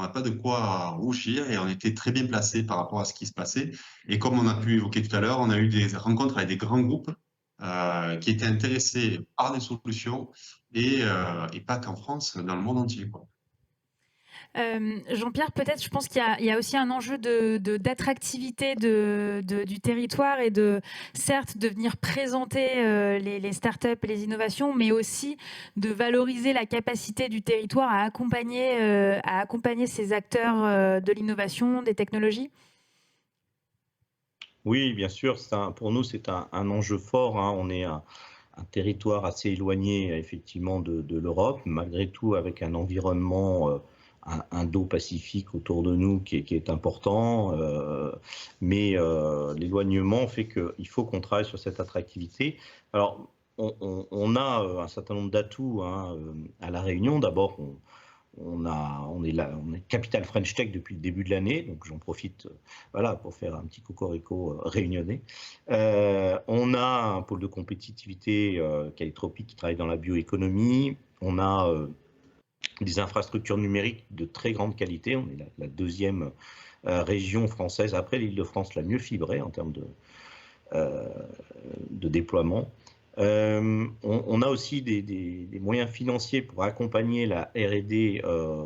n'a pas de quoi rougir et on était très bien placé par rapport à ce qui se passait. Et comme on a pu évoquer tout à l'heure, on a eu des rencontres avec des grands groupes qui étaient intéressés par des solutions et pas qu'en France, dans le monde entier, quoi. Jean-Pierre, peut-être, je pense qu'il y a aussi un enjeu d'attractivité du territoire et certes, de venir présenter les startups et les innovations, mais aussi de valoriser la capacité du territoire à accompagner ces acteurs de l'innovation, des technologies. Oui, bien sûr, pour nous, c'est un enjeu fort, hein. On est un territoire assez éloigné, effectivement, de l'Europe, malgré tout, avec un environnement indo-pacifique autour de nous qui est important, mais l'éloignement fait qu'il faut qu'on travaille sur cette attractivité. Alors, on a un certain nombre d'atouts, hein, à La Réunion. D'abord, on est Capital French Tech depuis le début de l'année, donc j'en profite voilà, pour faire un petit cocorico réunionnais. On a un pôle de compétitivité Calitropique qui travaille dans la bioéconomie. On a des infrastructures numériques de très grande qualité. On est la deuxième région française, après l'Île-de-France, la mieux fibrée en termes de déploiement. On a aussi des moyens financiers pour accompagner la R&D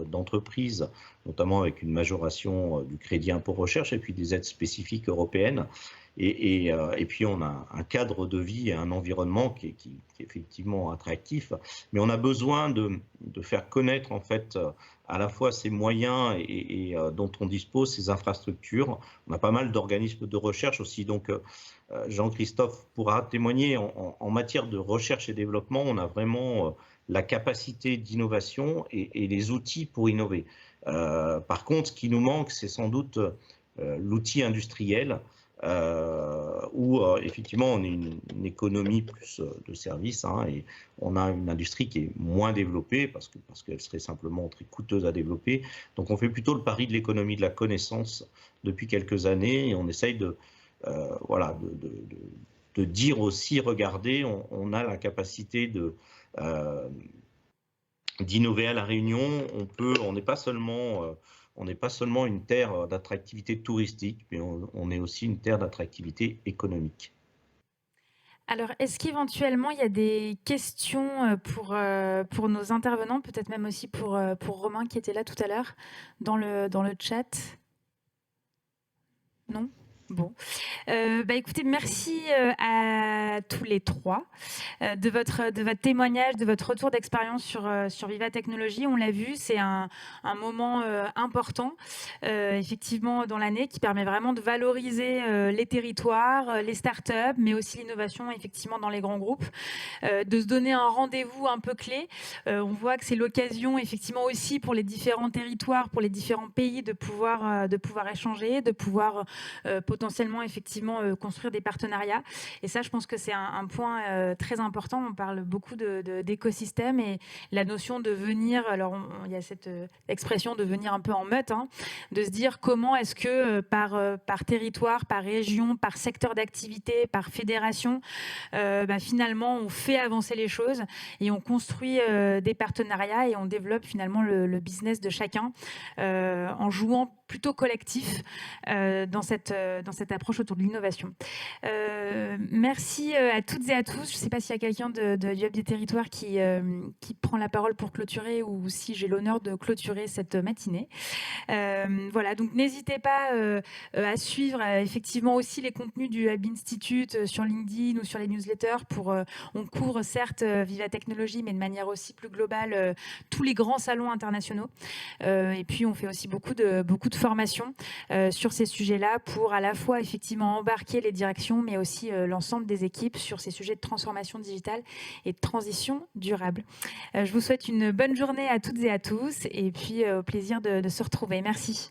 d'entreprises, notamment avec une majoration du crédit impôt recherche et puis des aides spécifiques européennes. Et puis on a un cadre de vie et un environnement qui est effectivement attractif, mais on a besoin de faire connaître en fait à la fois ces moyens et dont on dispose, ces infrastructures. On a pas mal d'organismes de recherche aussi, donc Jean-Christophe pourra témoigner en matière de recherche et développement, on a vraiment la capacité d'innovation et les outils pour innover. Par contre, ce qui nous manque, c'est sans doute l'outil industriel, où effectivement on est une économie plus de services, hein, et on a une industrie qui est moins développée parce qu'elle serait simplement très coûteuse à développer. Donc on fait plutôt le pari de l'économie de la connaissance depuis quelques années et on essaye voilà, de dire aussi, regardez, on a la capacité d'innover à La Réunion. On n'est pas seulement une terre d'attractivité touristique, mais on est aussi une terre d'attractivité économique. Alors, est-ce qu'éventuellement, il y a des questions pour nos intervenants, peut-être même aussi pour Romain qui était là tout à l'heure, dans le chat? Non? Bon, écoutez, merci à tous les trois de votre témoignage, de votre retour d'expérience sur Viva Technologies. On l'a vu, c'est un moment important, effectivement, dans l'année, qui permet vraiment de valoriser les territoires, les startups, mais aussi l'innovation, effectivement, dans les grands groupes, de se donner un rendez-vous un peu clé. On voit que c'est l'occasion, effectivement, aussi pour les différents territoires, pour les différents pays, de pouvoir échanger, de pouvoir potentiellement effectivement construire des partenariats. Et ça, je pense que c'est un point très important. On parle beaucoup d'écosystème et la notion de venir, alors il y a cette expression de venir un peu en meute, hein, de se dire comment est-ce que par territoire, par région, par secteur d'activité, par fédération, finalement on fait avancer les choses et on construit des partenariats et on développe finalement le business de chacun en jouant plutôt collectif dans cette approche autour de l'innovation. Merci à toutes et à tous. Je ne sais pas s'il y a quelqu'un du Hub des Territoires qui prend la parole pour clôturer ou si j'ai l'honneur de clôturer cette matinée. Voilà, donc n'hésitez pas à suivre effectivement aussi les contenus du Hub Institute sur LinkedIn ou sur les newsletters. On couvre certes Viva Technologies, mais de manière aussi plus globale tous les grands salons internationaux. Et puis on fait aussi beaucoup de formations sur ces sujets-là pour à la fois effectivement embarquer les directions, mais aussi l'ensemble des équipes sur ces sujets de transformation digitale et de transition durable. Je vous souhaite une bonne journée à toutes et à tous et puis au plaisir de se retrouver. Merci.